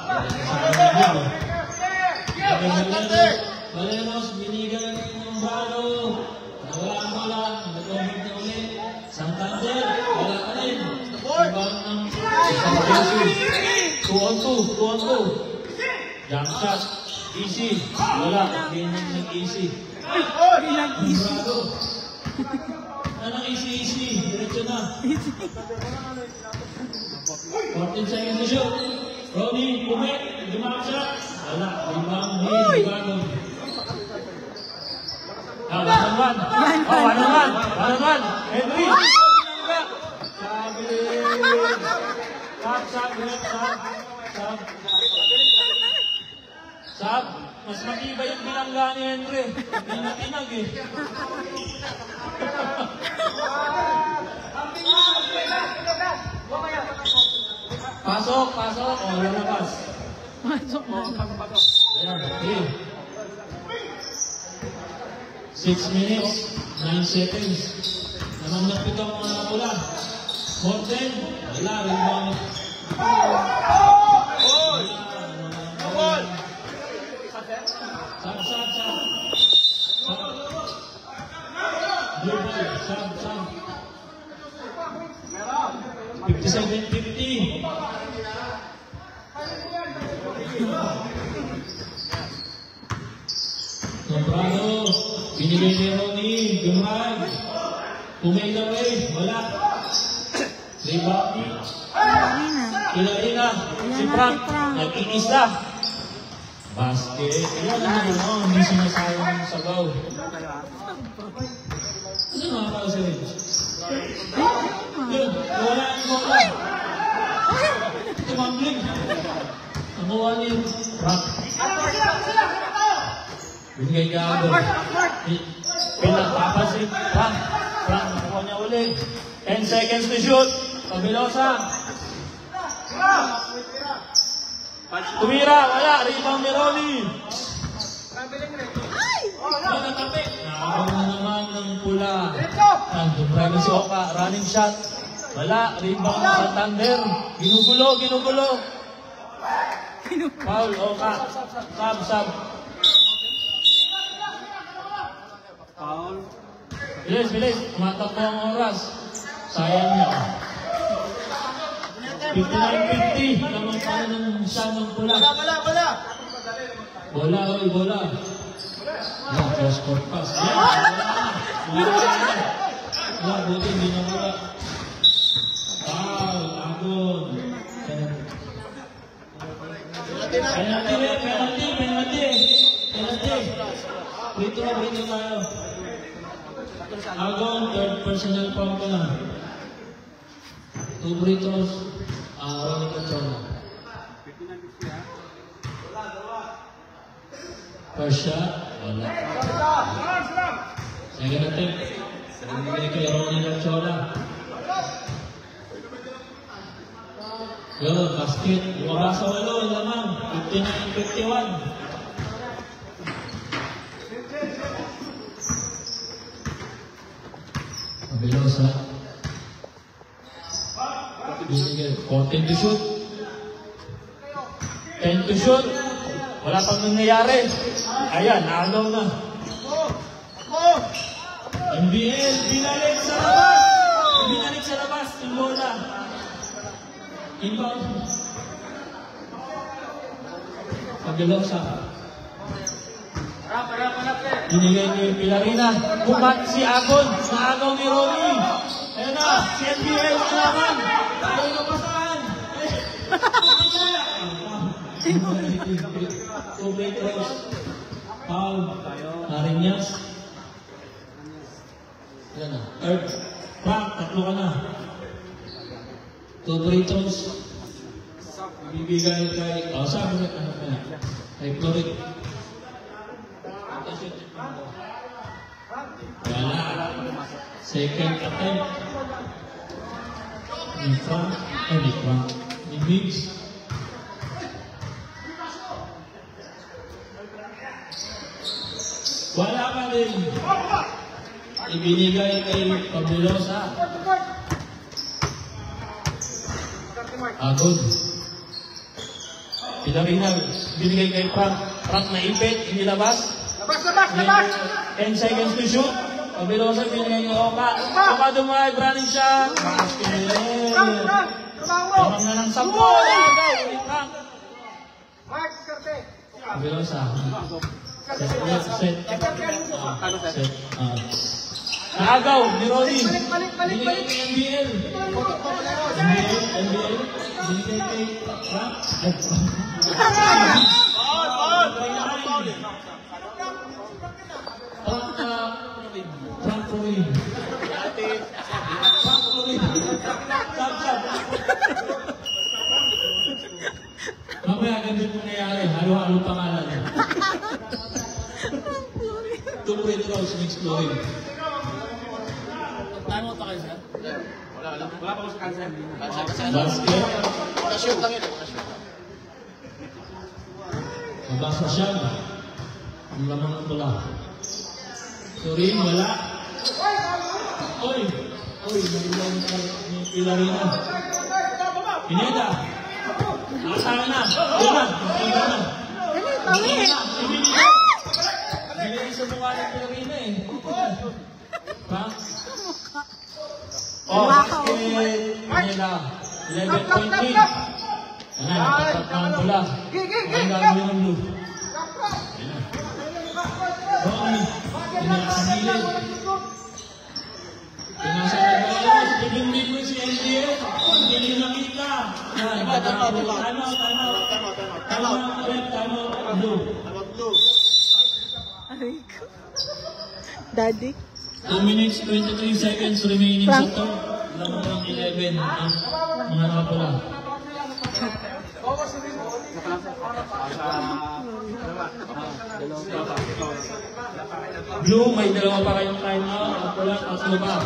Valeros, binigyan ng balo. Wala ang bola. Nag-obig na ulit. Santander, wala ka rin. Rebound ng JC. 2 on 2. Jump shot. Easy. Wala. Ganyan ng easy. Bravo. Anong easy? Diretso na. 14 seconds to shoot. Ronnie, pumit. Jump shot. Wala. Rebound. Bago. Ah, 1-on-1. Oh, 1-on-1. Henry. Sab, mas matibay yung binangga ni Henry. Pinag eh. Pasok. O, lalabas. Pasok na. Ayan, okay. 6 minutes, 9 seconds. Namanapit ang mga pula. Morten, wala, rebound. Sab. Blue ball, sab. 57-50. Nombrado, binigay ni Ronnie, Gumay. Pumay away, wala. Rebound. Kilarina, si Frank, nag-iisa. Basket. Yan ang hindi sinasayang ng sabaw. Ano mga kao si Rich? Yun, wala ang bola. Tumambling. Namuha niya yung Frank. Binigay ka ako. Pinagpapasin. Frank, nakuha niya ulit. 10 seconds to shoot. Pabilosa. Tumira, wala. Rebound ni Ronnie. Nakatapi. Nakabang na naman ng pula. Nandun tayo si Oka. Running shot. Wala. Rebound sa Santander. Ginugulo. Foul, Oka. Sab. Foul. Bilis. Tumatakbo ang oras. Sayang niya. 59-50. Naman pala ng siya ng pula. Bola. Yan, cross court pass. Wala, buti, hindi na wala. Foul, agon. Penalty. Brito tayo. Agon, third personal foul ka na. 2 Britos, Ronnie Controla. First shot, wala. Second attempt, nagigay kay Ronnie Controla. Yun, basket, lumabas sa walo, lamang, 59-51. Pabilosa. Binigay, 14 to shoot. 10 to shoot. Wala pang nangyayari. Ayan, naagaw na. NBL, binalik sa labas. Yung bola. Inbound. Pabilosa. Binigay niyo yung Pilarina. Bumat si Agon. Naagaw ni Ronnie. Ayan na, si NBL na naman. Ayaw na pasahan. Two Britos. Foul. Narinyas. Ayan na. Third. Frank, tatlo ka na. Two Britos. Bibigay kay... sabi na. Kay Florid. Wala. Second attempt. In front. In front. In Biggs. Wala pa din. Ibinigay kay Pabulosa. Agod. Pinarina, binigay kay Frank. Frank na ipit, inilabas. Labas! 10 seconds to shoot. Pabulosa, binigay kay Oka. Oka dumay, running shot. Basket. Tamang na ng 10. Frank. Pabulosa. Set. Naagaw ni Ronnie. Binigay kay NBL. NBL. Binigay kay Frank. Frank Florin. Mamaya ganun po nangyari. Halo-halo pangalan. Tuloy ito raw sin-exploring. Paano mo pa kayo, sir? Wala pa ko sa cancer. Basket. Nakashoot lang yun. Mabasa siya. Ang lamang ng tula. Turin, wala. Oy! Narilaw ni Pilarina. Pineda. Nakasahan na. Diyan na. Binigay sa mukha ng Pilarina eh. Frank. Basket. Pineda. 11.3. Tapat na ang pula. Ang gagawin ng blue. Ronnie. Pinakasagilid. Pinasagilid. Pinagmig mo si NBL. Hindi nakita. Tama. Blue. Daddy? 2 minutes, 23 seconds remaining sa to. Lamang ng 11 ang mga nakapula. Blue, may dalawa pa kayong time out. Ang pula, tatlo ba?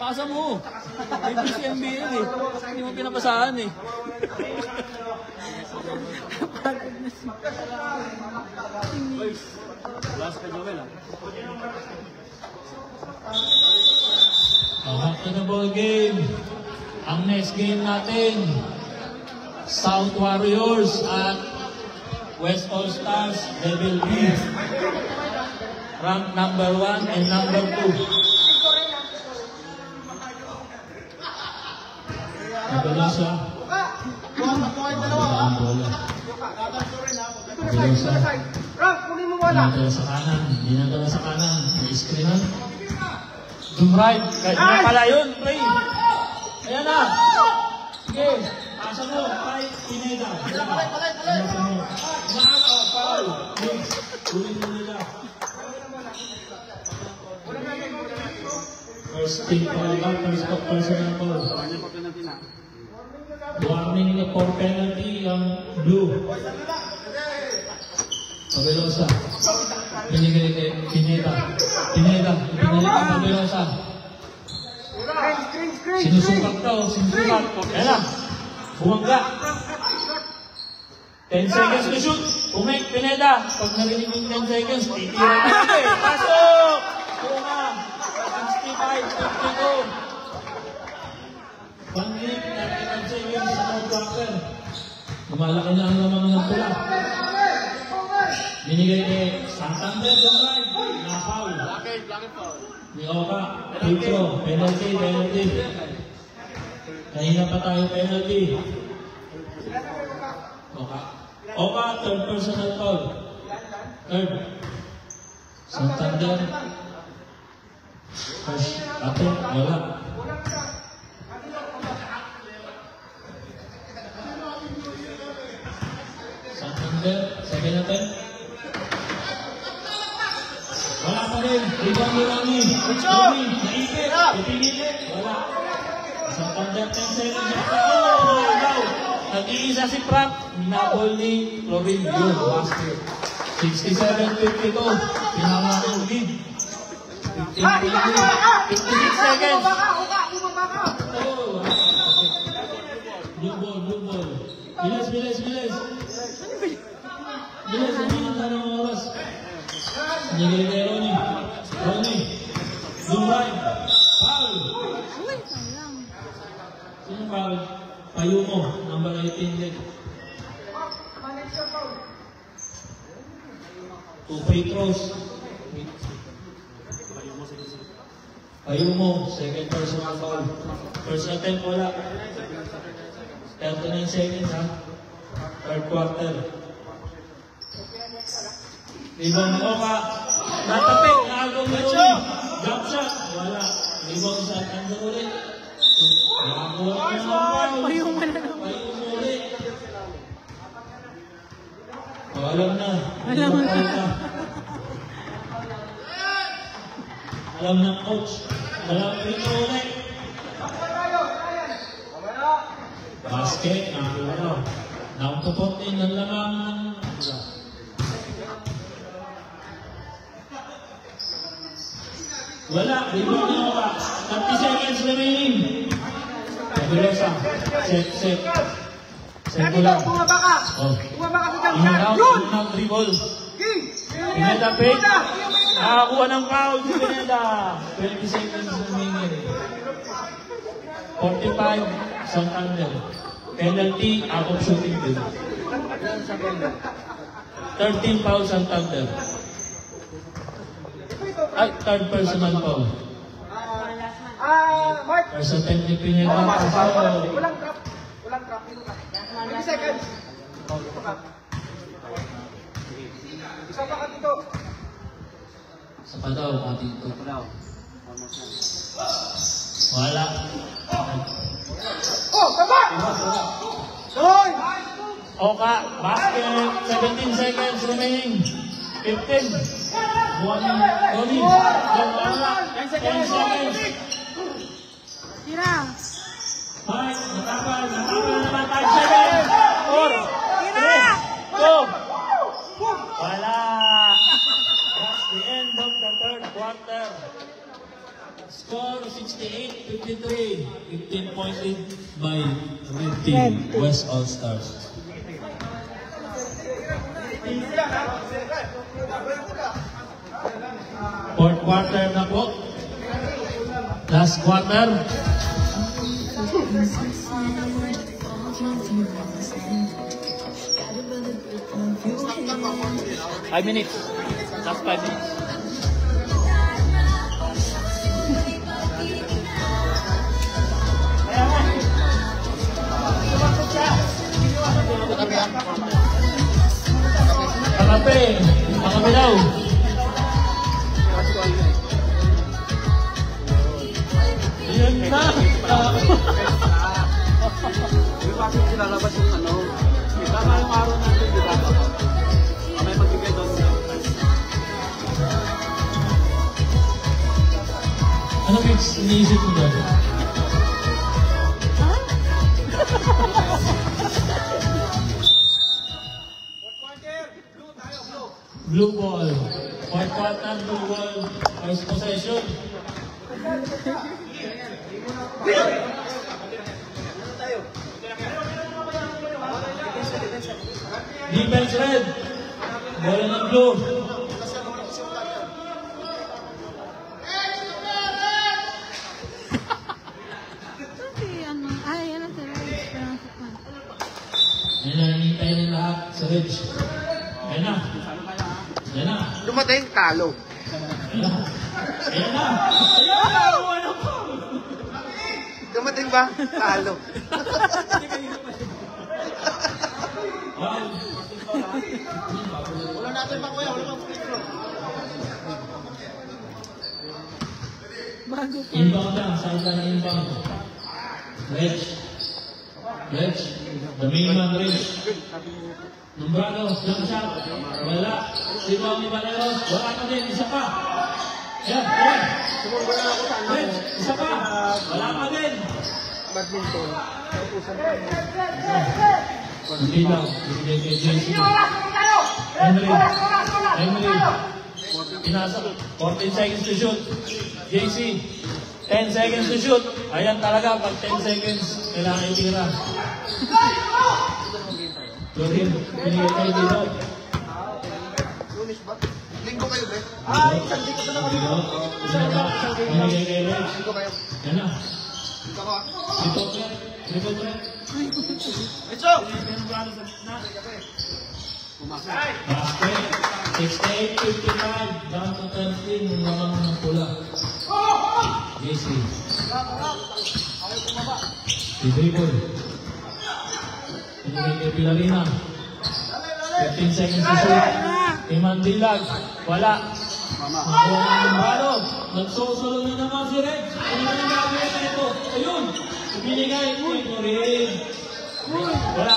Pasa mo. May PCMBL eh. Hindi mo pinapasahan eh. Last ka, Joel ah. Back to the ball game. Ang next game natin, South Warriors at West All Stars, Level B. Rank number 1 and number 2. Pabulosa. Ang bola. Pabulosa. Dinadala sa kanan. Dinadala sa kanan. May screenan. Zoom right. Kahit na pala yun, Ray. Ayan na. Sige. Pasa mo. Kay Pineda. Pasa mo. Maaga. Foul. Mix. Ulit mo nila. First team foul out. First personal foul. Warning na for penalty ang blue. Pabulosa. Pinigay kay Pineda. Pineda. Pinigay kay Pabulosa. Sinusukat daw. Sinusukat. Ayan na. Bumangga. 10 seconds to shoot. Umake Pineda. Pag narinig yung 10 seconds, titira na. Pasok! Bunga. 65-52. Panglik, 35 seconds sa no-blocker. Lumalaki na ang lamang ng pula. Binigay kay Santander yung right. Na-foul. Ni Oka. Pedro. Penalty. Kanina pa tayo penalty. Oka, third personal foul. Third. Santander. First attempt, wala. Santander, second attempt. Wala pa rin. Rebound ni Ronnie. Ronnie, naipit. Ipinili. Wala. Santander, 10 seconds. Nag-iisa si Frank. Minabol ni Florin. Yun, basket. 67-52. Pinaka ng lead. 56 seconds. Oh, blue ball. Bilis. Bilis, hindi na tayo ng oras. Nagiging kay Ronnie. Blue line. Foul. Uy, sayang. Sino foul? Payumo, number 18 din. 2 free throws. Payumo, second personal foul. First attempt wala. 39 seconds ha. Third quarter. Rebound Oka. Natapik. Naagaw ni Ronnie. Jump shot. Wala. Rebound shot. Ando ulit. Nakakuha ka ng foul. Payumo na naman. Payumo ulit. Alam na. Alam na. Alam ng coach. Alam rin ulit. Basket. Nakapupot din ng lamang. Wala. Rebound na Oka. 30 seconds remaining. Pabilosa. Set. Set ko lang. Bumaba ka! Oh. Bumaba ka sa jump In shot! and out, Yun! in and out dribble. King! Pinatapik. Nakakuha ng foul si Pineda. 20 seconds remaining. 45, Santander. Penalty, out of shooting din. 13 foul Santander. Ay, third personal foul. Mark! First attempt ni Pineda. Walang trap. 20 seconds. Isa pa ka dito. Sa pa daw, pati ito. Wala. Oh, baba! Hoy! Oka, basket, 17 seconds remaining. 15. Ronnie. 10 seconds. Tira. 5, natapal naman 5 seconds. 4, 3, 2. Wala. That's the end of the third quarter. Score 68-53. 15-point lead by Red Team, West All-Stars. Fourth quarter na po. Last quarter. Five minutes. Last 5 minutes. Pakape daw. Yun na. Di ba kasi silalabas yung ano? Tama yung araw natin, di ba? May magbigay doon. Ano mix iniisip mo doon? Blue ball. Fourth quarter, blue ball. First possession. Defense red. Bola ng blue. Yan na, nanintay ng lahat sa ridge. Yan na. Yan na. Dumating, talo. Yan na. Yan na. Dumating ba? Talo. Wow. Wala natin pa kuya, wala pa po. Inbound lang. Saan na inbound? Ridge. The main man, Ridge. Nombrado, jump shot. Wala. Rebound ni Valeros. Wala pa din. Isa pa. Yan. Ridge. Isa pa. Wala pa din. Badminton. Hindi lang. Hindi kay JC. Henry. Pinasa. 14 seconds to shoot. JC. 10 seconds to shoot. Ayan talaga, pag 10 seconds, kailangan itira. Lorin, pinigay tayo dito. Linggo kayo, Be. Pinigay kay Rex. Linggo kayo. Yan na. Linggo ko. Dito, Fred. Dito, Fred. Basket. 68-55. Down to 13. Yung lamang ng pula. JC. Si Dribble. Pinigay kay Pilarina. 15 seconds to shoot. Imandilag. Wala. Nakuha ng balon. Nagsosolo na naman si Rex. Ano na ang gagawin na ito? Ayun. Binigay. Uy, Norin. Wala.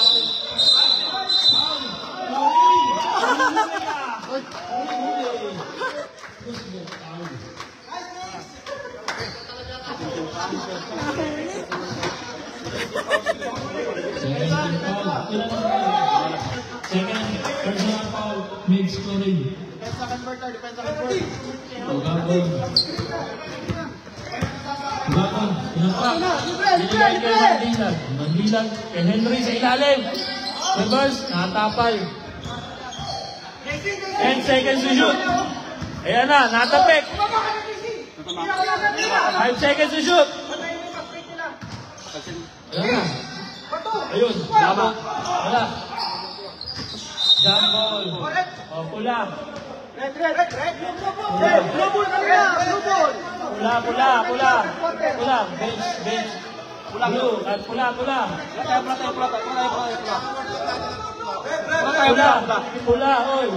Second personal foul, mid scoring. Defensa converter, defensa converter. Ugabon. Ugabon, pinapa. Binigay kay Mandilag. Mandilag kay Henry sa ilalim. Reverse, natapal. 10 seconds to shoot. Ayan na, natapik. 5 seconds to shoot. Ayan na. Ayun, labot. Wala. Jump ball. O, pula. Pula. Bench. Blue, at pula. Pula, oy.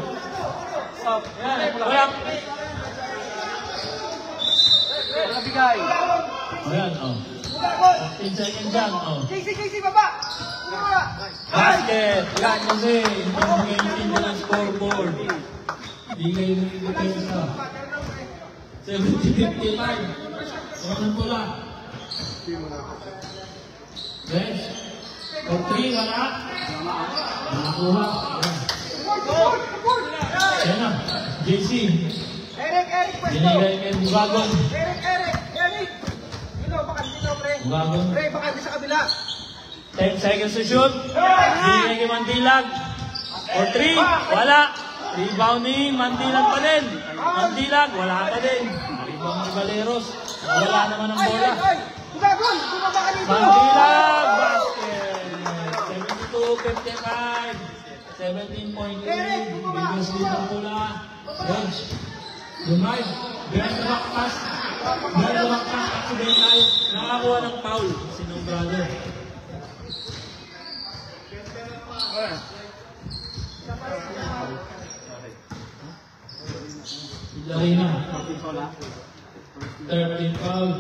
Yan, wala. Wala bigay. Ayan, o. 15 seconds dyan, o. JC, baba! Basket! Yan kasi, hindi mo ng scoreboard. Hindi kayo nag-ibigay sa 70-55. Ang pula. Bench. For 3, wala. Nakakuha. Yan na. JC. Eric, Binigay kay Bugagon. Eric! Baka dito, pre. Bugagon. Pre, baka di sa kabila. 10 seconds to shoot. Binigay kay Mandilag. For 3, wala. Rebounding, Mandilag pa din. Mandilag, wala pa din. Rebound ni Valeros. Wala naman ang bola. Bugagon! Bumaba ka dito! Mandilag, basket. 72-55. 17.8. Biggest lead ng bola. Bench. Dumay. Behind the back pass. Accidental. Nakakuha ng foul. Sinong brother. Pilarina. 13 foul.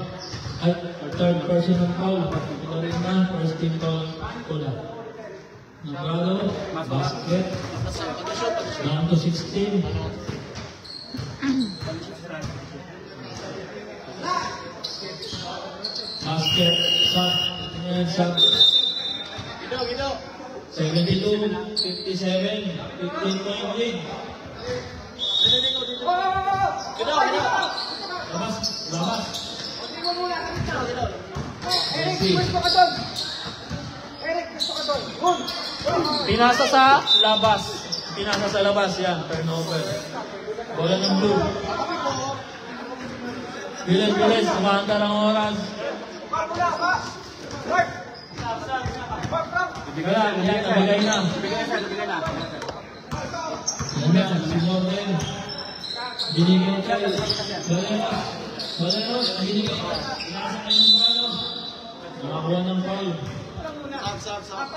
Ay, third personal foul. Pilarina, first team foul. Pula. Nagrado, basket. Down to 16. Basket, shot. Shot. 72-57. 15-point lead. Labas. Pinasa sa labas. Yan, turnover. Bola ng blue. Bilis, kumanta ng oras. Wala, nabigay na. Yan, si Morgan. Binigay kay Valeros, binigay. Pinasa kayo ng balo. Nakakuha ng foul. Sab.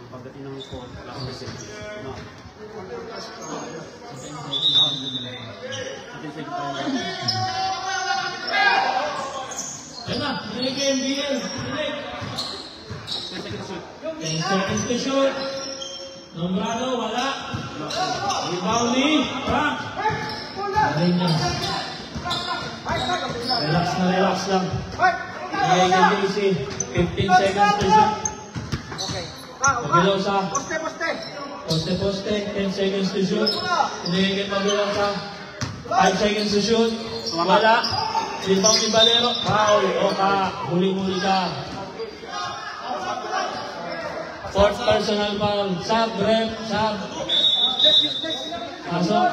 Pagdating ng phone, Yan na, binigay kay MBL. 10 seconds to shoot. Nombrado, wala. Rebounding, Frank. Aray na. Relax na relax lang. Hoy! Bigay kay JC. 15 seconds to shoot. Mabilosa. Poste, poste! Poste-poste. 10 seconds to shoot. Bigay kay Mabilosa. 5 seconds to shoot. Wala. Rebound ni Valero. Foul. O ka. Huli-huli ka. Fourth personal foul. Sub, ref, sub. Pasok.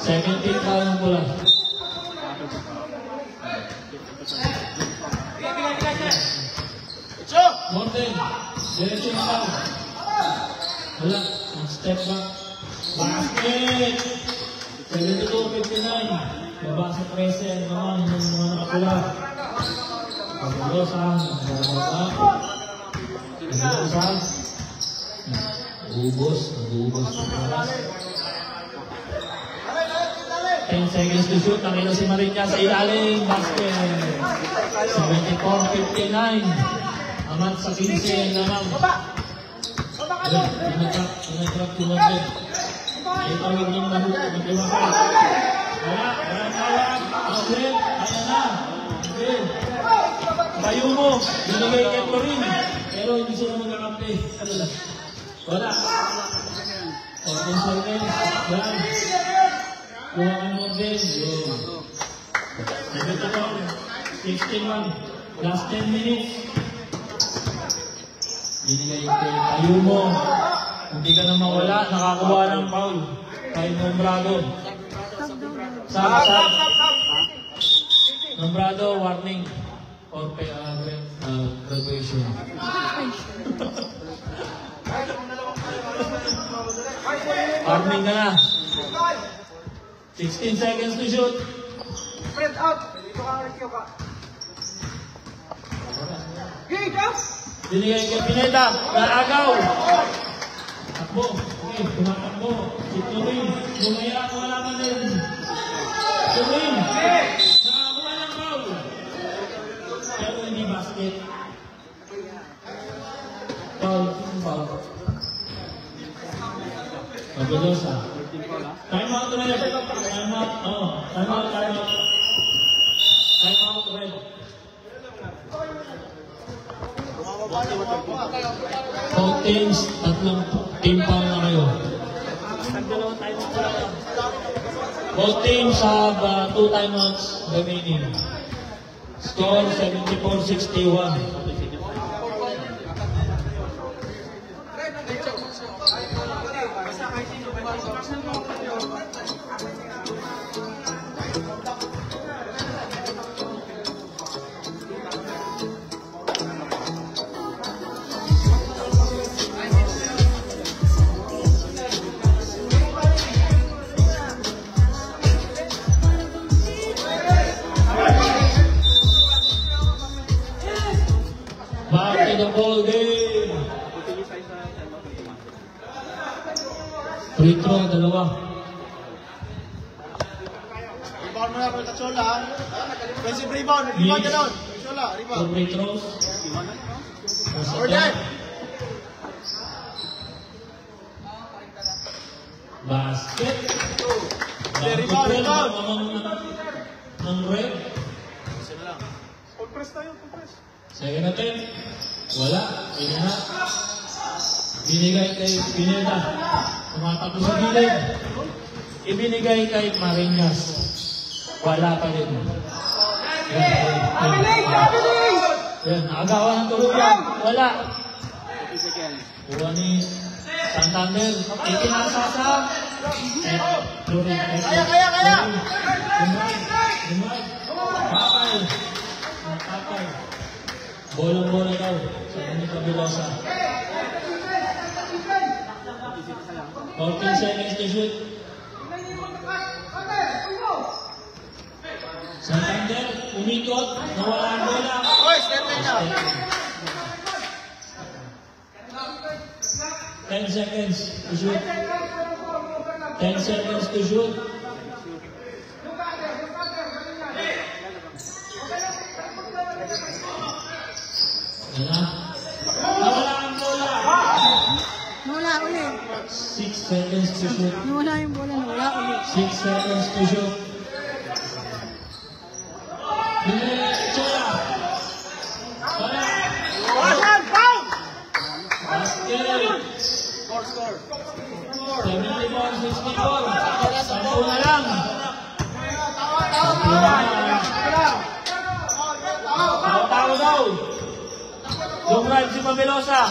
Seventeen foul ng pula. Morten. Diretso na foul. Wala. Step back. Basket. 72-59. Baba sa 13 naman ng mga nakapula. Pagbulosa. Pagbulosa. Ubos. Ubos. 10 seconds to shoot. Nakita si Marinya sa ilalim. Basket. 74-59. Amat sa 15 naman. Pinatrap si Morten. Ay tawag ng mahut. Magdiwakay. Wala. Walang tawag. Outlet. Ayan na. Okay. Tayo mo. Binigay kay Florin. Pero hindi sila magkakampi. Ano lang. Wala. Open seconds. Yan. Kuha ka mo din. Yun. Nagkita ko. 16-1. Last 10 minutes. Binigay kay tayo mo. Hindi ka na mawala. Nakakuha ng foul. Kahit Nombrado. Sab. Nombrado, warning. Or graduation. Warning ka na. 16 seconds to shoot. Spread out! Dito ka rescue ka. Gate up! Binigay kay Pineda. Naagaw. Takbo. Okay, tumatakbo. Si Turing. Lumaya. Wala ka din. Turing. Nakakuha ng foul. Pero hindi basket. Foul. Foul. Magulosa. Time out red. Time out. Oh. Time out. Time out. Time out red. 4 teams, tatlong team foul na kayo. Both teams have 2 timeouts remaining. Score 74-61. Back to the ball game. Free throw, dalawa. Rebound mo na, Kachola. Offensive rebound. Rebound ka doon. Kachola, rebound. 2 free throws. Order! Basket. Rebound, rebound. Ng red. Full press tayo, full press. Second attempt. Wala. Ini na. Binigay kay Pineda. Tumatakbo sa gilid. Ibinigay kay Marinas. Wala pa rin. Yan, nakagawa ng tuluyan. Wala. Kuha ni Santander. Ikinasasa. Kaya! Dumay. Tapay. Tapay. Bola-bola daw. Sa kanyang Kabilosa. 14 seconds to shoot. Santander, umikot. Nawala ang bola. Oy, stand line na. 10 seconds to shoot. 10 seconds to shoot. Yan na. Nawala ang bola. Wala ulit. 6 seconds to shoot. Nawala yung bola, nawala ulit. 6 seconds to shoot. Chola. Wala. Basket. Score. 74-64. Sampu na lang. Sampu na lang. Tao daw. Dumride si Pabelosa.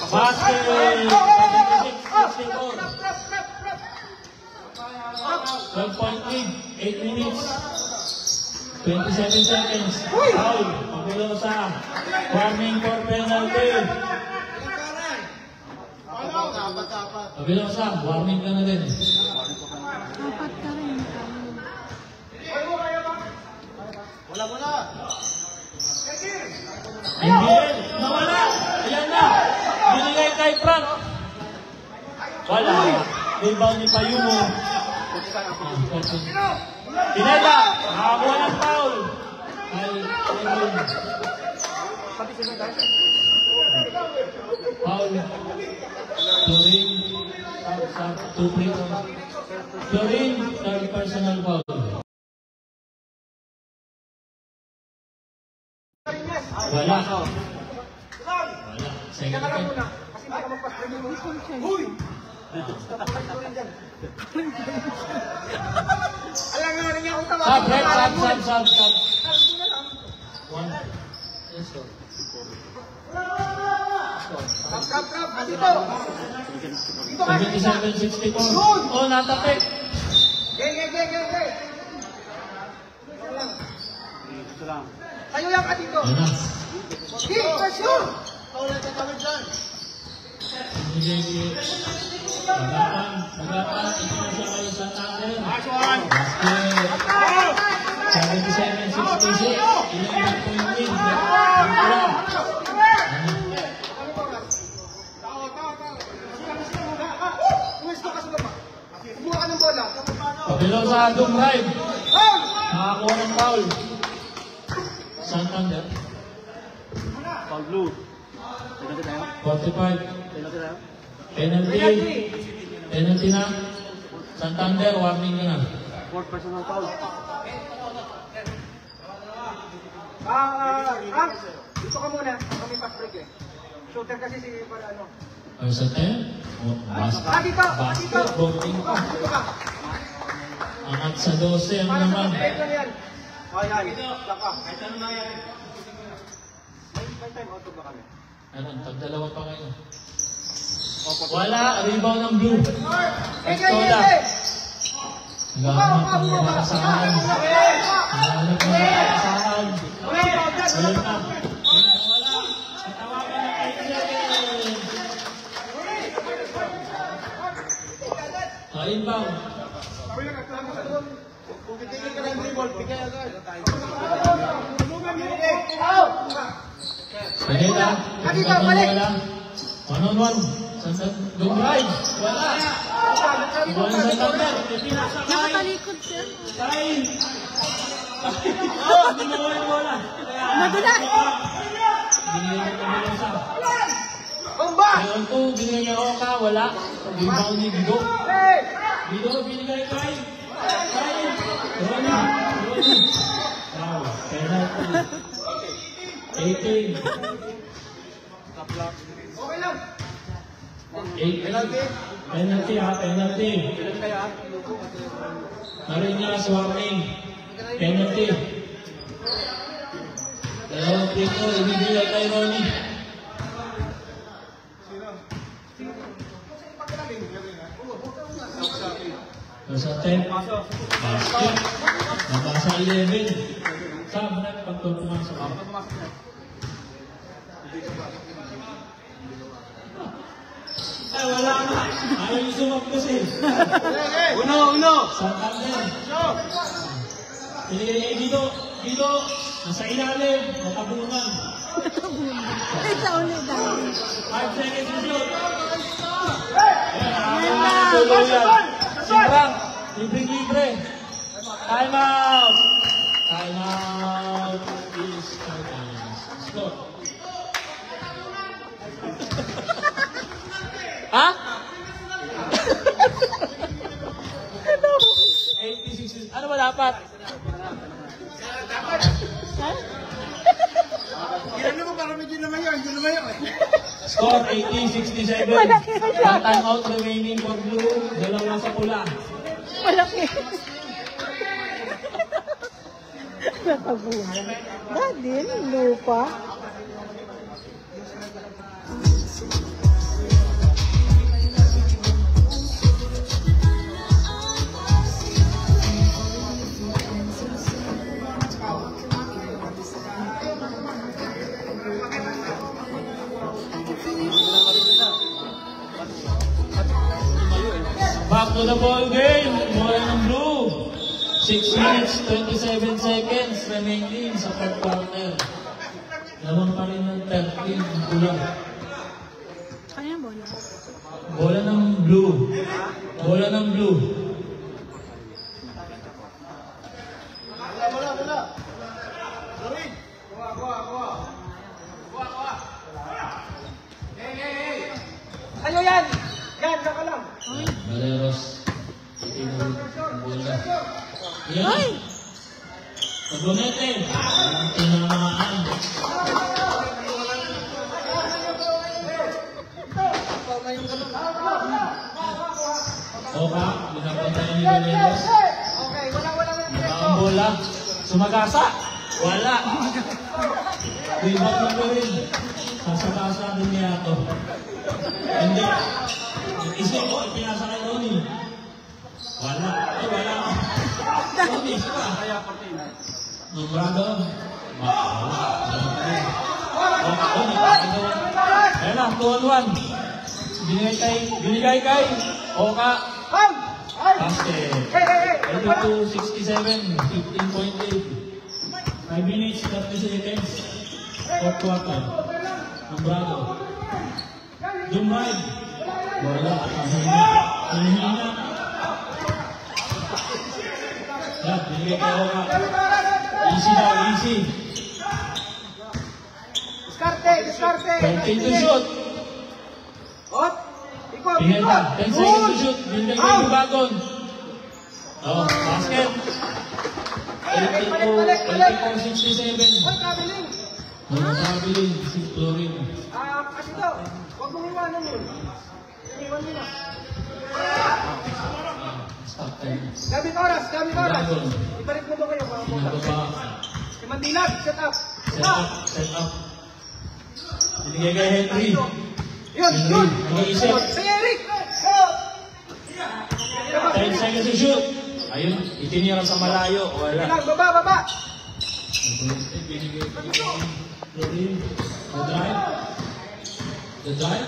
Basket. 76-64. 12-point lead. 8 minutes. 27 seconds. Foul. Pabelosa. Warning for penalty. Pabelosa, warning ka na din. Apat ka rin. Wala. NBL, nawala. Ayan na. Binigay kay Frank. Wala. Rebound ni Payumo. Pineda, nakakuha ng foul. Ay, foul. Florin, two free throws. Florin, third personal foul. Wala. Second point. Sub. One. Yes, sir. 77-64. Oh, natapik. Tayo lang ka dito. Ayan na. Paulit ka kami dyan. Magapan. Ito na siya kayo sa tayo. Basket. 77-66. 11-point win. Pabelosa, Dumride. Nakakuha ng foul. Santander. Foul blue. Penalty tayo. 45. Penalty tayo. Penalty na. Santander, warning ka na. Fourth personal foul. Dito ka muna. Kami fast break eh. Shooter kasi si para ano. Ay, sa 10? Basket. Voting pa. Angat sa 12 ang naman. Ayan. Laka. Kahit ano na yan. May time out ba kami? Ano, tagdalawa pa kayo. Wala, rebound ng blue. Toda. Nagahanap ng mga kasahan. Nagahanap ng mga kasahan. Ayun na. Wala. Natawagan na kayo. Inbound. Kung titigil ka ng dribble, bigay agad. Pwede na. Wala. One-on-one. Dumride. Wala. Iwan sa Santander. Nakatalikod siya. Kain. Oh, hindi mo yung bola. Madulas. Binigyan niya ng Pabelosa. Bomba! Ngayon to, binigyan niya Oka. Wala. Rebound ni Guido. Guido, binigay kay. Ronnie. Wow. Penalty. 18. Okay lang. 8. Penalty ha, penalty. Marinas, warning. Penalty. Dalawang prito, ibibigay kay Ronnie. Nasa 10. Basket. Nabasa 11. Saan na pagtutungan sa mga? Ay, wala na. Ayaw yung sumap kasi. Uno. Santander. Tinigay kay Guido. Guido, nasa ilalim. Natabungan. Ito ulit dahil. 5 seconds to shoot. Ayan, tuloy yan. Si Frank, libre. Time out. Time out. Is score. Ha? 86. Ano ba dapat? Ha? Ilan mo para medyo lumayo, hindi lumayo eh. Score 80-67. Malaki na siya. One time out remaining for blue. Dalawa sa pula. Malaki. Nakabuhay. Daddy, lupa. Back to the ball game. Bola ng blue. 6 minutes, 27 seconds remaining sa third quarter. Naman pa rin ng 13 ang kulang. Ano yung bola? Bola ng blue. Bola ng blue. Bola. Sorry. Kuha. Ano yan? Yan, saka lang. Valeros. Bola. Yan. Ay! Paglunete. Ang tinamaan. Oka, binabantay ni Valeros. Okay, wala na. Ang bola. Sumagasa. Wala. Rebound na ko rin. Sasagasa din niya ito. Hindi. Isip ko, pinasa kay Ronnie. Wala. Ay, wala. Ronnie, siya. Nombrado. Wala. Ayan na, 2-on-1. Binigay kay Oka. Basket. 82-67, 15.8. 5 minutes, 30 seconds. Fourth quarter. Nombrado. Dumay. Wala. Mahina. Yan, binigay kay Oka. Easy daw, easy. Diskarte. 20 to shoot. Hot. Ikot. Pinelta, 10 seconds to shoot. Binigay kay Bubagon. Oh, basket. 84-67. Kabiling. Nakakabiling si Florin. Kasi daw, huwag mong iwanan yun. Iwan mo na. Stop time. Gamit oras. Bubagon. Ibalik mo to kayo. Pinababa. Si Mandilag, set up. Set up. Binigay kay Henry. Yun. Nag-iisip. Si Eric. 10 seconds to shoot. Ayun, itinira sa malayo. Wala. Baba. Binigay kay Florin. The drive.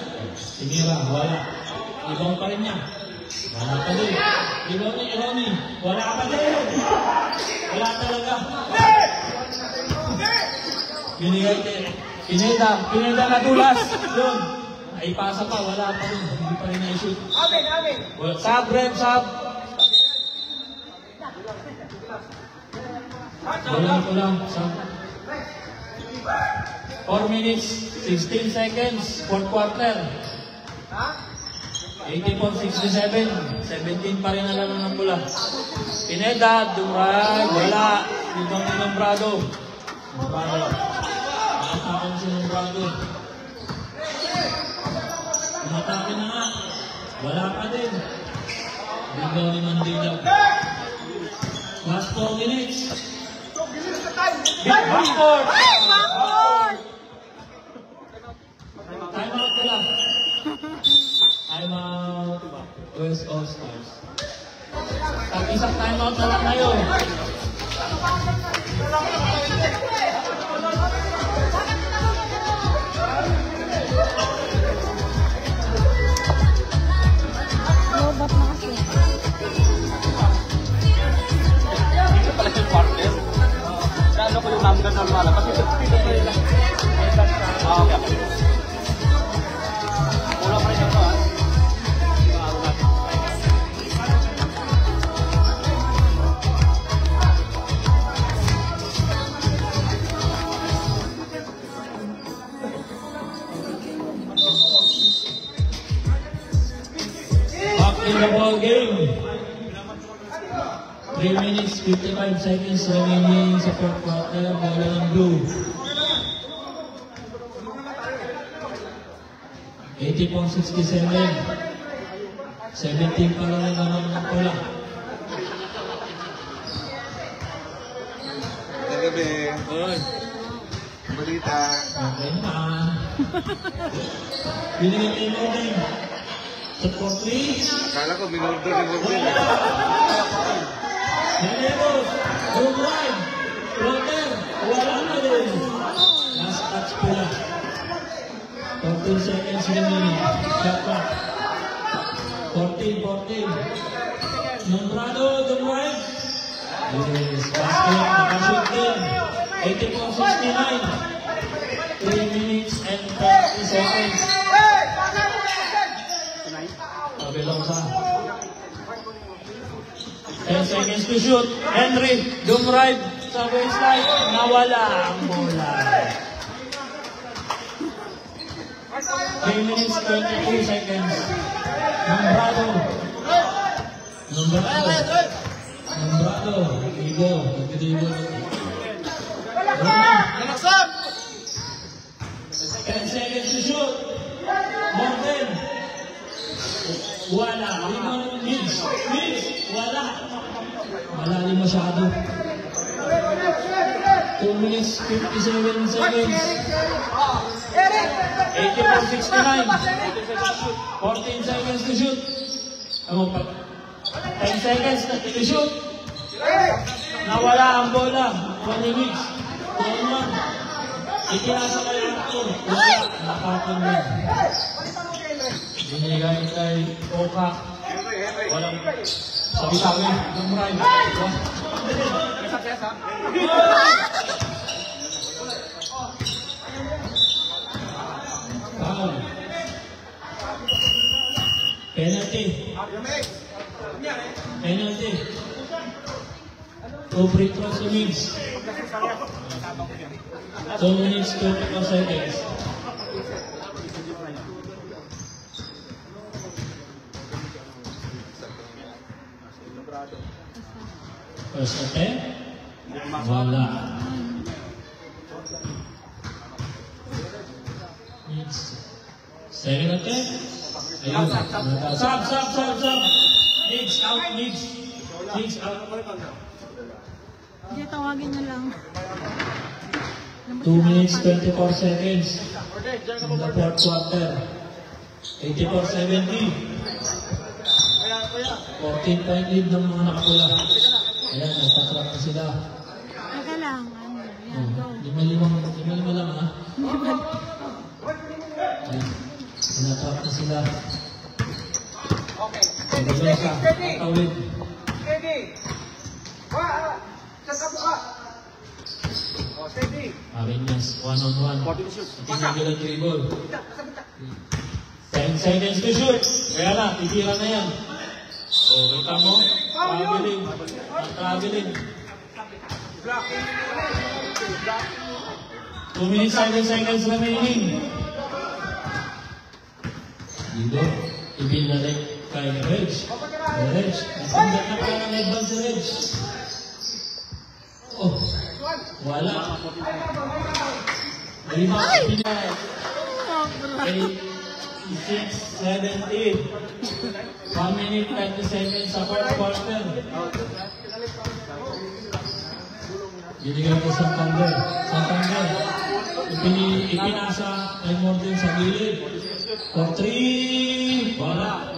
Tinira. Wala. Ibang pa rin niya. Wala pa din. Iloni. Wala pa din. Wala talaga. Binigay kay Pineda na tulas. Yun. Ay pasa pa. Wala pa rin. Hindi pa rin na-shoot. Amen. Sub. Kulang. Sub. 4 minutes, 16 seconds. Fourth quarter. 84-67. 17 pa rin na lang ng bola. Pineda, Dumay, wala. Ibang ni Nombrado. Nakatakan si Nombrado. Nakatakan na nga. Wala pa din. Ibang ni Mandilag. Last 4 minutes. Big backcourt. Time out ko lang. Time out. West All-Stars. Isang time out na lang ngayon. Lobat na kasi. Ito pala yung partner. Ano ko yung number normal. Kasi ito pa rin lang. Okay. Mula pa rin yung pa. in the ball game. 3 minutes, 55 seconds remaining sa fourth quarter. Bola ng blue. 80.67. 17 pa lang ang naman ng pula. Gabi. Oy. Balita. Okay na. Binigyan kayo mo din. Support please. Akala ko minorder ni Bobby. Menegos. Home run. Floater. Wala na din. Last touch pula. 14 seconds remaining. Shot clock. 14. Nombrado. The right. Yes. Basket. Nakashoot din. 84-69. 3 minutes and 30 seconds. Pabelosa. 10 seconds to shoot. Henry, dumrive sa baseline. Nawala ang bola. 3 minutes, 22 seconds. Nombrado. Igo. Nagdidibo. Nalaksak! 10 seconds to shoot. Morten. Wala. Mids. Wala. Malalim masyado. 2 minutes, 57 seconds. 84-69. 14 seconds to shoot. Ano pa? 10 seconds to shoot. Nawala ang bola. 20 minutes. 21. Ikinasa kay Arthur. Wala. Nakapon din. Binigay kay Oka. Walang sabi-sabi. Lumray. Foul. Penalty. 2 free throws remains. 2 minutes, 24 seconds. First attempt. Wala. Second attempt. Ayun. Sub. Needs out. Hindi, tawagin nyo lang. 2 minutes, 24 seconds. In the fourth quarter. 84-70. 14-point lead ng mga nakapula. Ayan, nagpatrap na sila. Teka lang. Yan, go. 5-5 lang ha. Ayan, pinatrap na sila. Pabelosa, patawid. Arinas, 1-on-1. Itinagil ang dribble. 10 seconds to shoot. Kaya na, titira na yan. O, kita mo, traveling. 2 minutes, 7 seconds remaining. Dito, ibinalik kay Reg. Nasanggap na pala ng advance si Reg. Oh, wala. Lima, pinay. 8, 6, 7, 8. 1 minute, 20 seconds sa fourth quarter. Binigay ko Santander. Ipinasa kay Morten sa gilid. For 3. Wala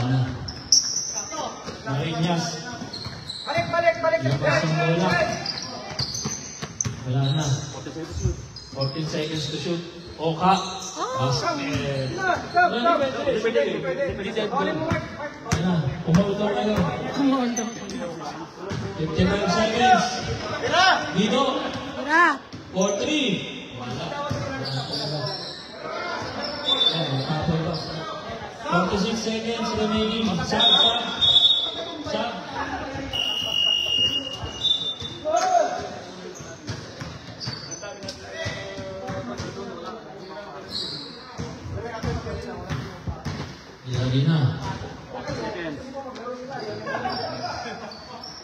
na. Marinyas. Labas ang bola. Wala na. 14 seconds to shoot. Oka. Basket. Umauto kayo. 55 seconds. Dito. Tira. 4-3. Wala. 46 seconds remaining. Shot. Ready na. Second.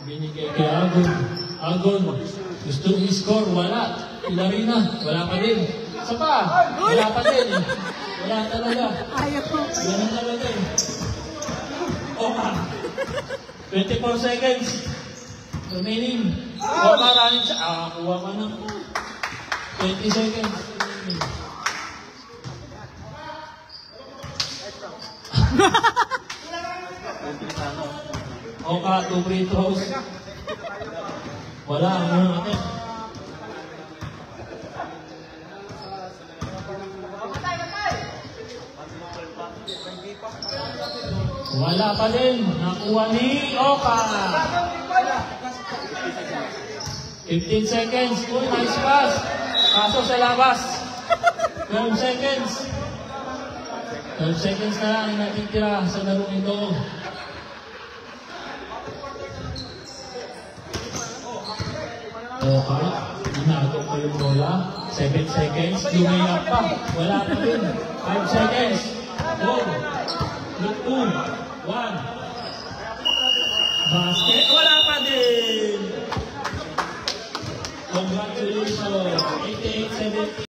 Binigay kay Agon. Agon, gusto i-score, wala. Ilarina, wala pa din. Isa pa, wala pa din. Wala talaga. Ayaw ko. Ganun talaga eh. Oka. 24 seconds. Remaining. Oka, running siya. Kuha ka na. 20 seconds. Oka, 2 free throws. Wala, ano natin. Wala pa din. Nakuha ni Oka. 15 seconds. Oh, nice pass. Kaso sa labas. 12 seconds. 12 seconds na lang natitira sa larong ito. Oka. Inago ko yung bola. 7 seconds. Lumayak pa. Wala pa din. 5 seconds. Go. Look 2, 1. Basket, wala pa din. Congratulations. 88-70.